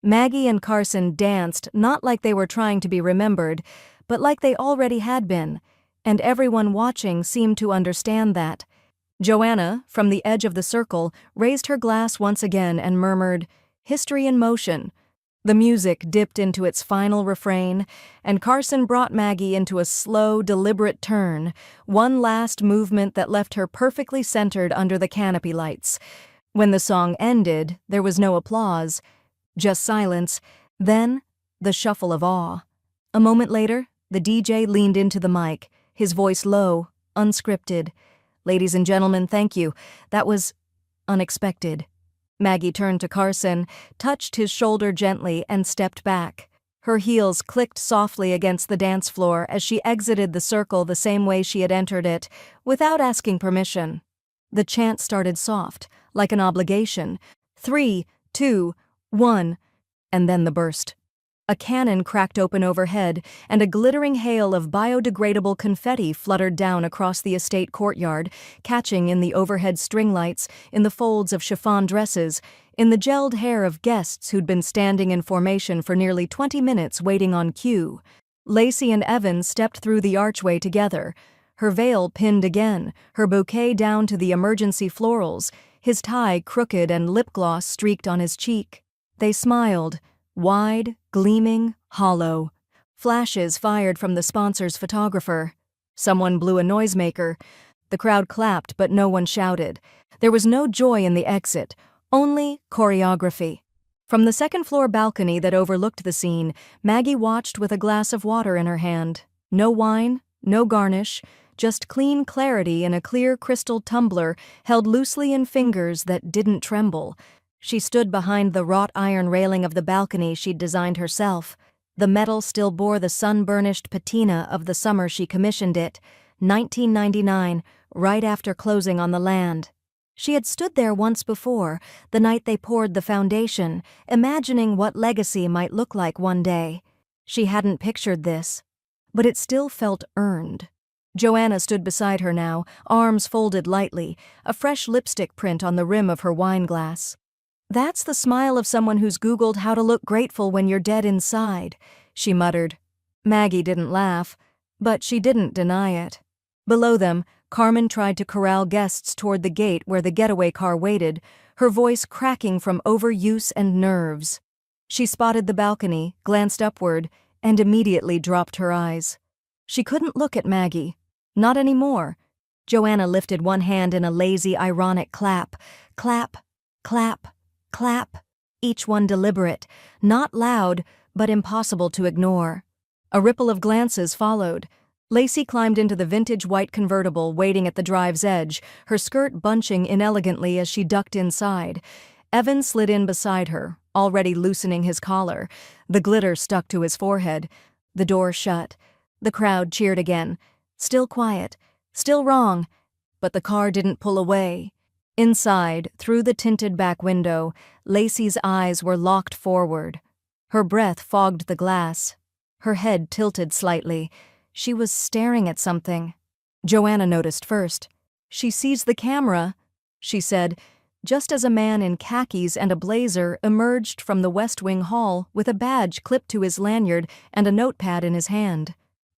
Maggie and Carson danced not like they were trying to be remembered, but like they already had been, and everyone watching seemed to understand that. Joanna, from the edge of the circle, raised her glass once again and murmured, "History in motion." The music dipped into its final refrain, and Carson brought Maggie into a slow, deliberate turn, one last movement that left her perfectly centered under the canopy lights. When the song ended, there was no applause, just silence, then the shuffle of awe. A moment later, the DJ leaned into the mic, his voice low, unscripted. "Ladies and gentlemen, thank you. That was unexpected." Maggie turned to Carson, touched his shoulder gently, and stepped back. Her heels clicked softly against the dance floor as she exited the circle the same way she had entered it, without asking permission. The chant started soft, like an obligation. 3, 2, 1, and then the burst. A cannon cracked open overhead, and a glittering hail of biodegradable confetti fluttered down across the estate courtyard, catching in the overhead string lights, in the folds of chiffon dresses, in the gelled hair of guests who'd been standing in formation for nearly 20 minutes waiting on cue. Lacey and Evan stepped through the archway together, her veil pinned again, her bouquet down to the emergency florals, his tie crooked and lip gloss streaked on his cheek. They smiled, wide, gleaming, hollow. Flashes fired from the sponsor's photographer. Someone blew a noisemaker. The crowd clapped, but no one shouted. There was no joy in the exit, only choreography. From the second-floor balcony that overlooked the scene, Maggie watched with a glass of water in her hand. No wine, no garnish, just clean clarity in a clear crystal tumbler held loosely in fingers that didn't tremble. She stood behind the wrought iron railing of the balcony she'd designed herself. The metal still bore the sun-burnished patina of the summer she commissioned it, 1999, right after closing on the land. She had stood there once before, the night they poured the foundation, imagining what legacy might look like one day. She hadn't pictured this, but it still felt earned. Joanna stood beside her now, arms folded lightly, a fresh lipstick print on the rim of her wine glass. "That's the smile of someone who's Googled how to look grateful when you're dead inside," she muttered. Maggie didn't laugh, but she didn't deny it. Below them, Carmen tried to corral guests toward the gate where the getaway car waited, her voice cracking from overuse and nerves. She spotted the balcony, glanced upward, and immediately dropped her eyes. She couldn't look at Maggie. Not anymore. Joanna lifted one hand in a lazy, ironic clap. Clap, clap, clap. Each one deliberate, not loud, but impossible to ignore. A ripple of glances followed. Lacey climbed into the vintage white convertible waiting at the drive's edge, her skirt bunching inelegantly as she ducked inside. Evan slid in beside her, already loosening his collar. The glitter stuck to his forehead. The door shut. The crowd cheered again. Still quiet. Still wrong. But the car didn't pull away. Inside, through the tinted back window, Lacey's eyes were locked forward. Her breath fogged the glass. Her head tilted slightly. She was staring at something. Joanna noticed first. "She sees the camera," she said, just as a man in khakis and a blazer emerged from the West Wing hall with a badge clipped to his lanyard and a notepad in his hand.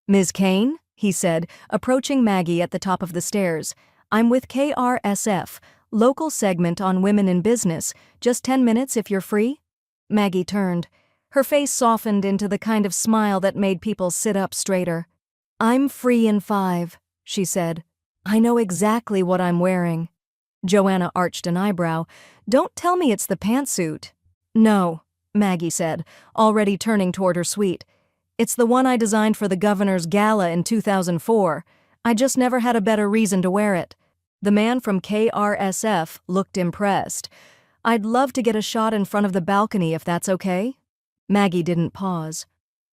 "Ms. Kane?" he said, approaching Maggie at the top of the stairs. "I'm with KRSF, local segment on women in business. Just 10 minutes if you're free?" Maggie turned. Her face softened into the kind of smile that made people sit up straighter. "I'm free in 5, she said. "I know exactly what I'm wearing." Joanna arched an eyebrow. "Don't tell me it's the pantsuit." "No," Maggie said, already turning toward her suite. "It's the one I designed for the governor's gala in 2004. I just never had a better reason to wear it." The man from KRSF looked impressed. "I'd love to get a shot in front of the balcony if that's okay." Maggie didn't pause.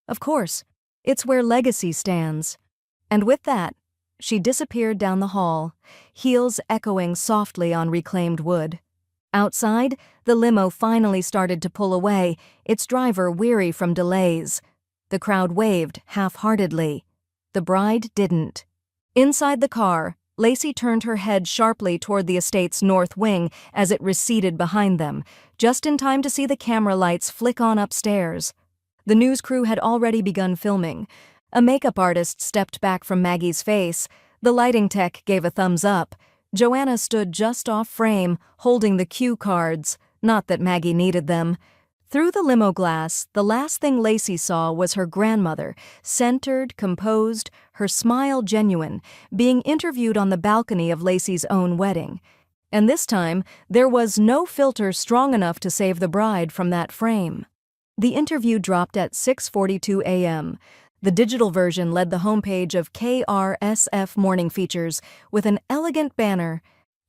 "Of course. It's where legacy stands." And with that, she disappeared down the hall, heels echoing softly on reclaimed wood. Outside, the limo finally started to pull away, its driver weary from delays. The crowd waved half-heartedly. The bride didn't. Inside the car, Lacey turned her head sharply toward the estate's north wing as it receded behind them, just in time to see the camera lights flick on upstairs. The news crew had already begun filming. A makeup artist stepped back from Maggie's face. The lighting tech gave a thumbs up. Joanna stood just off frame, holding the cue cards, not that Maggie needed them. Through the limo glass, the last thing Lacey saw was her grandmother, centered, composed, her smile genuine, being interviewed on the balcony of Lacey's own wedding. And this time, there was no filter strong enough to save the bride from that frame. The interview dropped at 6:42 a.m. The digital version led the homepage of KRSF Morning Features with an elegant banner,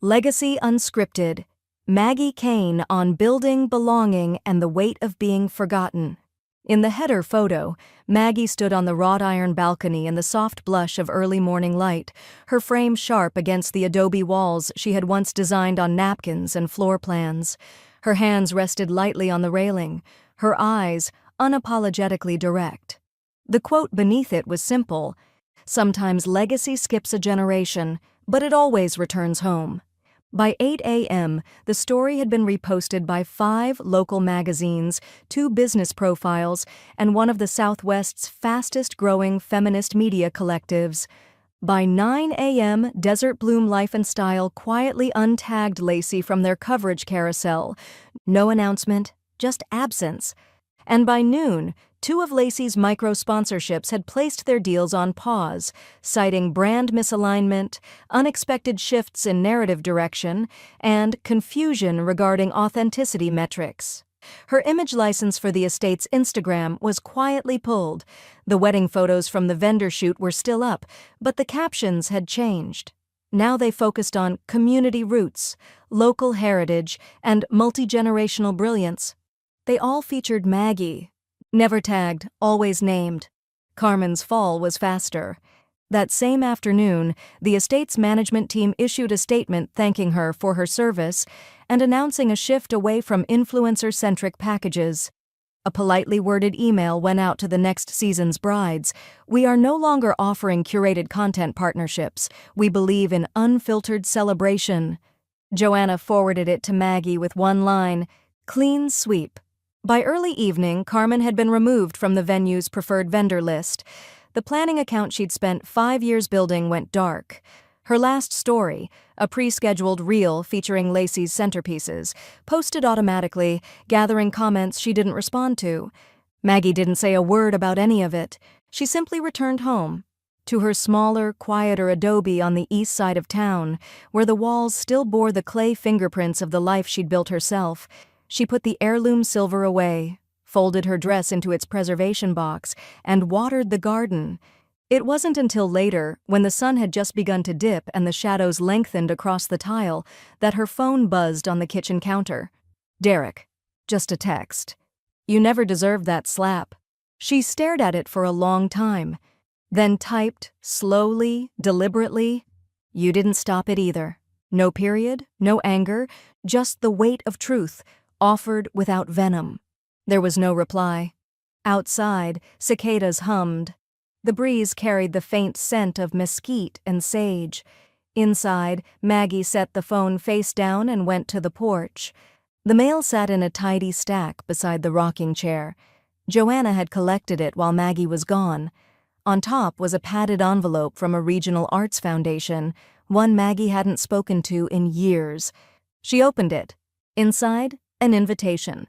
"Legacy Unscripted, Maggie Kane on Building Belonging and the Weight of Being Forgotten." In the header photo, Maggie stood on the wrought iron balcony in the soft blush of early morning light, her frame sharp against the adobe walls she had once designed on napkins and floor plans. Her hands rested lightly on the railing, her eyes unapologetically direct. The quote beneath it was simple: "Sometimes legacy skips a generation, but it always returns home." By 8 a.m., the story had been reposted by 5 local magazines, 2 business profiles, and one of the Southwest's fastest-growing feminist media collectives. By 9 a.m., Desert Bloom Life and Style quietly untagged Lacey from their coverage carousel. No announcement, just absence. And by noon, Two of Lacey's micro-sponsorships had placed their deals on pause, citing brand misalignment, unexpected shifts in narrative direction, and confusion regarding authenticity metrics. Her image license for the estate's Instagram was quietly pulled. The wedding photos from the vendor shoot were still up, but the captions had changed. Now they focused on community roots, local heritage, and multi-generational brilliance. They all featured Maggie. Never tagged, always named. Carmen's fall was faster. That same afternoon, the estate's management team issued a statement thanking her for her service and announcing a shift away from influencer-centric packages. A politely worded email went out to the next season's brides. "We are no longer offering curated content partnerships. We believe in unfiltered celebration." Joanna forwarded it to Maggie with one line, "Clean sweep." By early evening, Carmen had been removed from the venue's preferred vendor list. The planning account she'd spent 5 years building went dark. Her last story, a pre-scheduled reel featuring Lacey's centerpieces, posted automatically, gathering comments she didn't respond to. Maggie didn't say a word about any of it. She simply returned home, to her smaller, quieter adobe on the east side of town, where the walls still bore the clay fingerprints of the life she'd built herself. She put the heirloom silver away, folded her dress into its preservation box, and watered the garden. It wasn't until later, when the sun had just begun to dip and the shadows lengthened across the tile, that her phone buzzed on the kitchen counter. "Derek. Just a text. You never deserved that slap." She stared at it for a long time, then typed, slowly, deliberately, "You didn't stop it either. No period, no anger, just the weight of truth, offered without venom." There was no reply. Outside, cicadas hummed. The breeze carried the faint scent of mesquite and sage. Inside, Maggie set the phone face down and went to the porch. The mail sat in a tidy stack beside the rocking chair. Joanna had collected it while Maggie was gone. On top was a padded envelope from a regional arts foundation, one Maggie hadn't spoken to in years. She opened it. Inside, an invitation.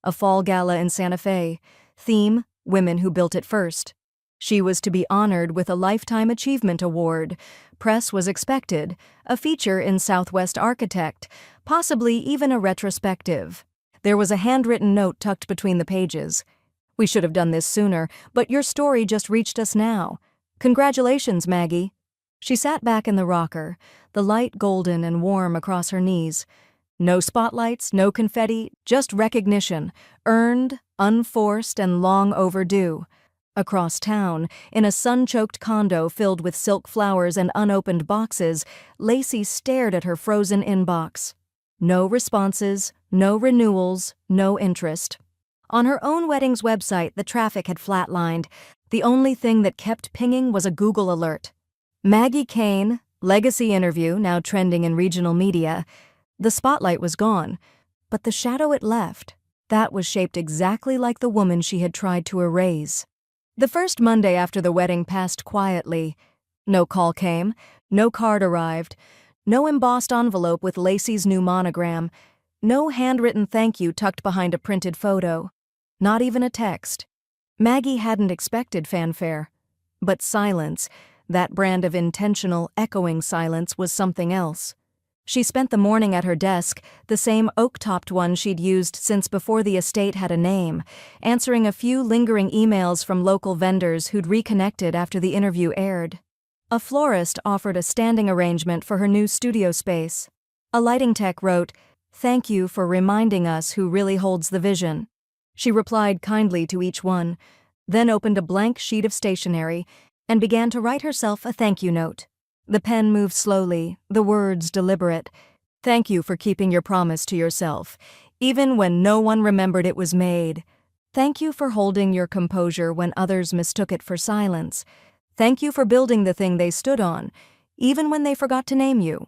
A fall gala in Santa Fe. Theme, women who built it first. She was to be honored with a Lifetime Achievement Award. Press was expected, a feature in Southwest Architect, possibly even a retrospective. There was a handwritten note tucked between the pages. "We should have done this sooner, but your story just reached us now. Congratulations, Maggie." She sat back in the rocker, the light golden and warm across her knees. No spotlights, no confetti, just recognition, earned, unforced, and long overdue. Across town, in a sun-choked condo filled with silk flowers and unopened boxes, Lacey stared at her frozen inbox. No responses, no renewals, no interest. On her own wedding's website, the traffic had flatlined. The only thing that kept pinging was a Google alert. Maggie Kane, legacy interview, now trending in regional media. The spotlight was gone, but the shadow it left, that was shaped exactly like the woman she had tried to erase. The first Monday after the wedding passed quietly. No call came, no card arrived, no embossed envelope with Lacey's new monogram, no handwritten thank you tucked behind a printed photo, not even a text. Maggie hadn't expected fanfare, but silence, that brand of intentional, echoing silence, was something else. She spent the morning at her desk, the same oak-topped one she'd used since before the estate had a name, answering a few lingering emails from local vendors who'd reconnected after the interview aired. A florist offered a standing arrangement for her new studio space. A lighting tech wrote, "Thank you for reminding us who really holds the vision." She replied kindly to each one, then opened a blank sheet of stationery and began to write herself a thank you note. The pen moved slowly, the words deliberate. "Thank you for keeping your promise to yourself, even when no one remembered it was made. Thank you for holding your composure when others mistook it for silence. Thank you for building the thing they stood on, even when they forgot to name you."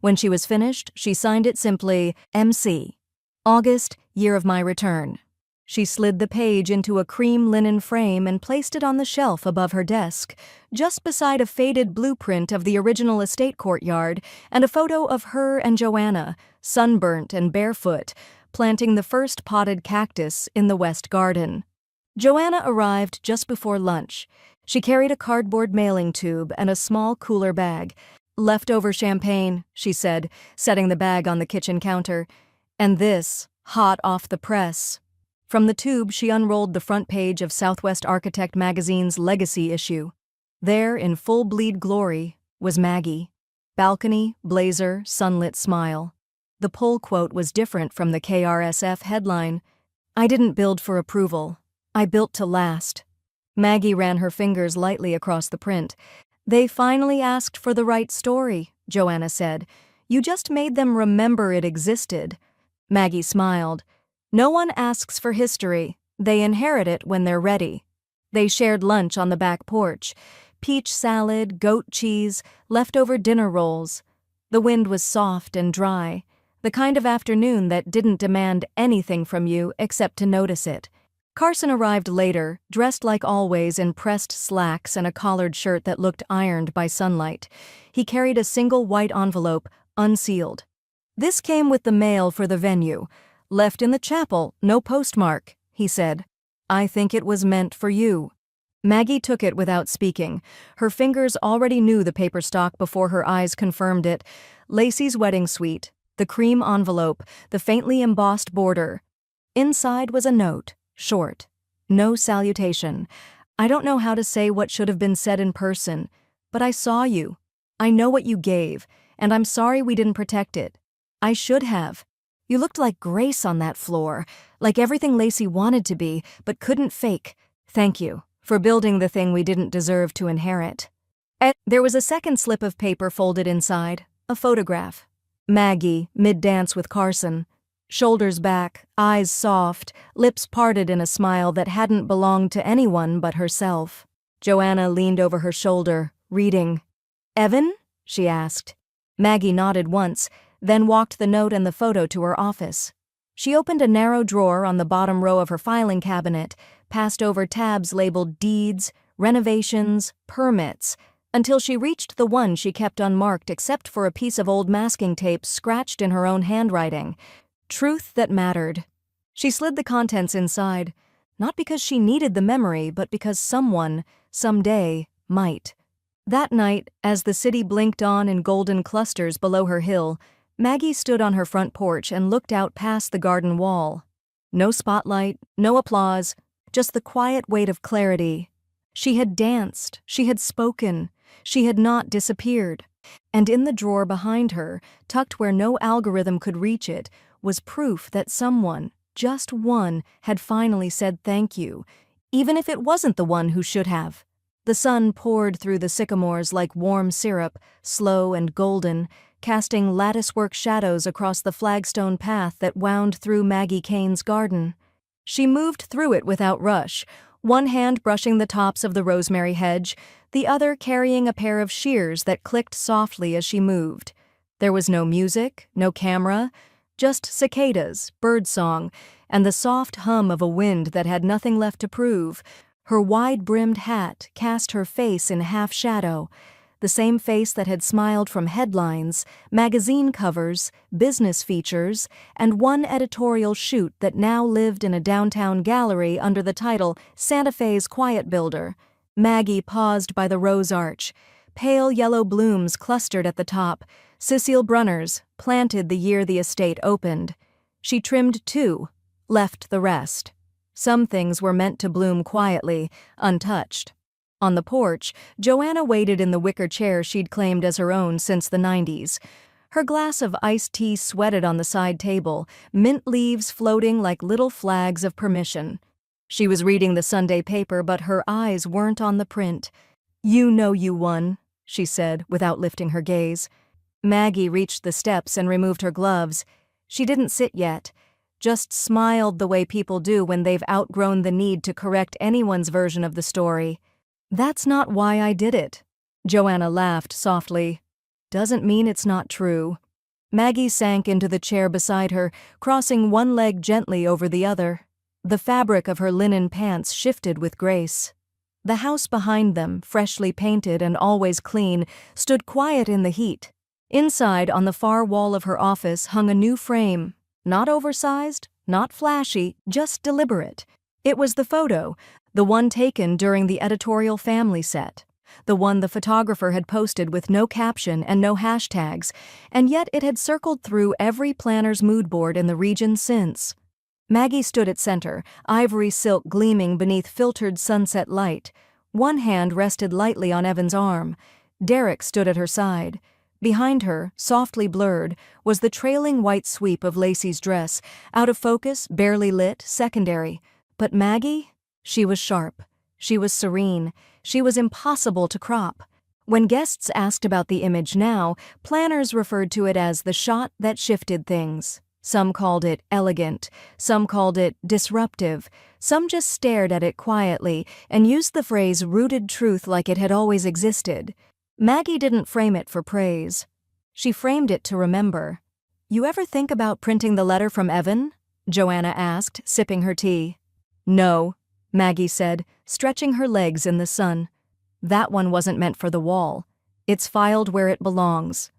When she was finished, she signed it simply, MC. August, year of my return. She slid the page into a cream linen frame and placed it on the shelf above her desk, just beside a faded blueprint of the original estate courtyard and a photo of her and Joanna, sunburnt and barefoot, planting the first potted cactus in the west garden. Joanna arrived just before lunch. She carried a cardboard mailing tube and a small cooler bag. "Leftover champagne," she said, setting the bag on the kitchen counter. "And this, hot off the press." From the tube, she unrolled the front page of Southwest Architect magazine's Legacy issue. There, in full bleed glory, was Maggie. Balcony, blazer, sunlit smile. The pull quote was different from the KRSF headline. "I didn't build for approval. I built to last." Maggie ran her fingers lightly across the print. "They finally asked for the right story," Joanna said. "You just made them remember it existed." Maggie smiled. "No one asks for history. They inherit it when they're ready." They shared lunch on the back porch. Peach salad, goat cheese, leftover dinner rolls. The wind was soft and dry, the kind of afternoon that didn't demand anything from you except to notice it. Carson arrived later, dressed like always in pressed slacks and a collared shirt that looked ironed by sunlight. He carried a single white envelope, unsealed. "This came with the mail for the venue. Left in the chapel, no postmark," he said. "I think it was meant for you." Maggie took it without speaking. Her fingers already knew the paper stock before her eyes confirmed it. Lacey's wedding suite, the cream envelope, the faintly embossed border. Inside was a note, short. No salutation. "I don't know how to say what should have been said in person, but I saw you. I know what you gave, and I'm sorry we didn't protect it. I should have. You looked like Grace on that floor, like everything Lacey wanted to be, but couldn't fake. Thank you for building the thing we didn't deserve to inherit." There was a second slip of paper folded inside, a photograph. Maggie, mid-dance with Carson. Shoulders back, eyes soft, lips parted in a smile that hadn't belonged to anyone but herself. Joanna leaned over her shoulder, reading. "Evan?" she asked. Maggie nodded once, then walked the note and the photo to her office. She opened a narrow drawer on the bottom row of her filing cabinet, passed over tabs labeled deeds, renovations, permits, until she reached the one she kept unmarked except for a piece of old masking tape scratched in her own handwriting. Truth that mattered. She slid the contents inside, not because she needed the memory, but because someone, someday, might. That night, as the city blinked on in golden clusters below her hill, Maggie stood on her front porch and looked out past the garden wall. No spotlight, no applause, just the quiet weight of clarity. She had danced, she had spoken, she had not disappeared. And in the drawer behind her, tucked where no algorithm could reach it, was proof that someone, just one, had finally said thank you, even if it wasn't the one who should have. The sun poured through the sycamores like warm syrup, slow and golden, casting latticework shadows across the flagstone path that wound through Maggie Kane's garden. She moved through it without rush, one hand brushing the tops of the rosemary hedge, the other carrying a pair of shears that clicked softly as she moved. There was no music, no camera, just cicadas, birdsong, and the soft hum of a wind that had nothing left to prove. Her wide-brimmed hat cast her face in half-shadow, the same face that had smiled from headlines, magazine covers, business features, and one editorial shoot that now lived in a downtown gallery under the title Santa Fe's Quiet Builder. Maggie paused by the rose arch. Pale yellow blooms clustered at the top, Cecile Brunner's, planted the year the estate opened. She trimmed 2, left the rest. Some things were meant to bloom quietly, untouched. On the porch, Joanna waited in the wicker chair she'd claimed as her own since the 90s. Her glass of iced tea sweated on the side table, mint leaves floating like little flags of permission. She was reading the Sunday paper, but her eyes weren't on the print. "You know you won," she said, without lifting her gaze. Maggie reached the steps and removed her gloves. She didn't sit yet, just smiled the way people do when they've outgrown the need to correct anyone's version of the story. "That's not why I did it." Joanna laughed softly. "Doesn't mean it's not true." Maggie sank into the chair beside her, crossing one leg gently over the other. The fabric of her linen pants shifted with grace. The house behind them, freshly painted and always clean, stood quiet in the heat. Inside, on the far wall of her office, hung a new frame. Not oversized, not flashy, just deliberate. It was the photo, the one taken during the editorial family set. The one the photographer had posted with no caption and no hashtags, and yet it had circled through every planner's mood board in the region since. Maggie stood at center, ivory silk gleaming beneath filtered sunset light. One hand rested lightly on Evan's arm. Derek stood at her side. Behind her, softly blurred, was the trailing white sweep of Lacey's dress, out of focus, barely lit, secondary. But Maggie? She was sharp. She was serene. She was impossible to crop. When guests asked about the image now, planners referred to it as the shot that shifted things. Some called it elegant, some called it disruptive, some just stared at it quietly and used the phrase rooted truth like it had always existed. Maggie didn't frame it for praise. She framed it to remember. "You ever think about printing the letter from Evan?" Joanna asked, sipping her tea. "No," Maggie said, stretching her legs in the sun. "That one wasn't meant for the wall. It's filed where it belongs."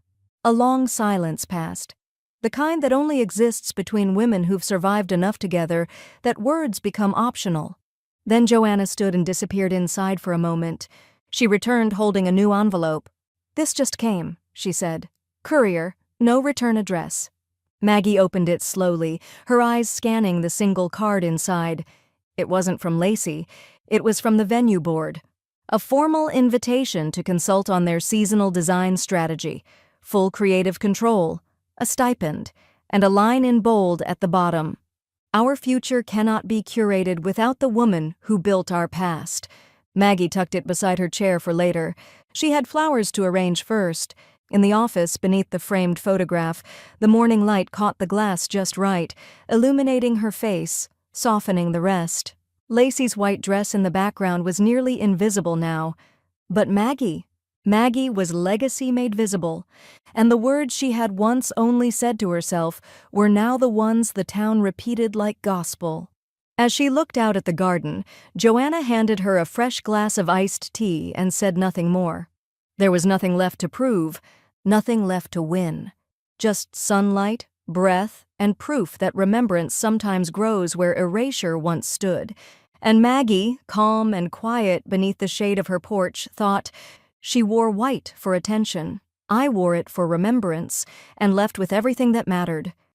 A long silence passed. The kind that only exists between women who've survived enough together that words become optional. Then Joanna stood and disappeared inside for a moment. She returned holding a new envelope. "This just came," she said. "Courier, no return address." Maggie opened it slowly, her eyes scanning the single card inside. It wasn't from Lacey. It was from the venue board. A formal invitation to consult on their seasonal design strategy, full creative control, a stipend, and a line in bold at the bottom. "Our future cannot be curated without the woman who built our past." Maggie tucked it beside her chair for later. She had flowers to arrange first. In the office, beneath the framed photograph, the morning light caught the glass just right, illuminating her face, softening the rest. Lacey's white dress in the background was nearly invisible now. But Maggie was legacy made visible, and the words she had once only said to herself were now the ones the town repeated like gospel. As she looked out at the garden, Joanna handed her a fresh glass of iced tea and said nothing more. There was nothing left to prove, nothing left to win. Just sunlight, breath, and proof that remembrance sometimes grows where erasure once stood. And Maggie, calm and quiet beneath the shade of her porch, thought, "She wore white for attention. I wore it for remembrance, and left with everything that mattered.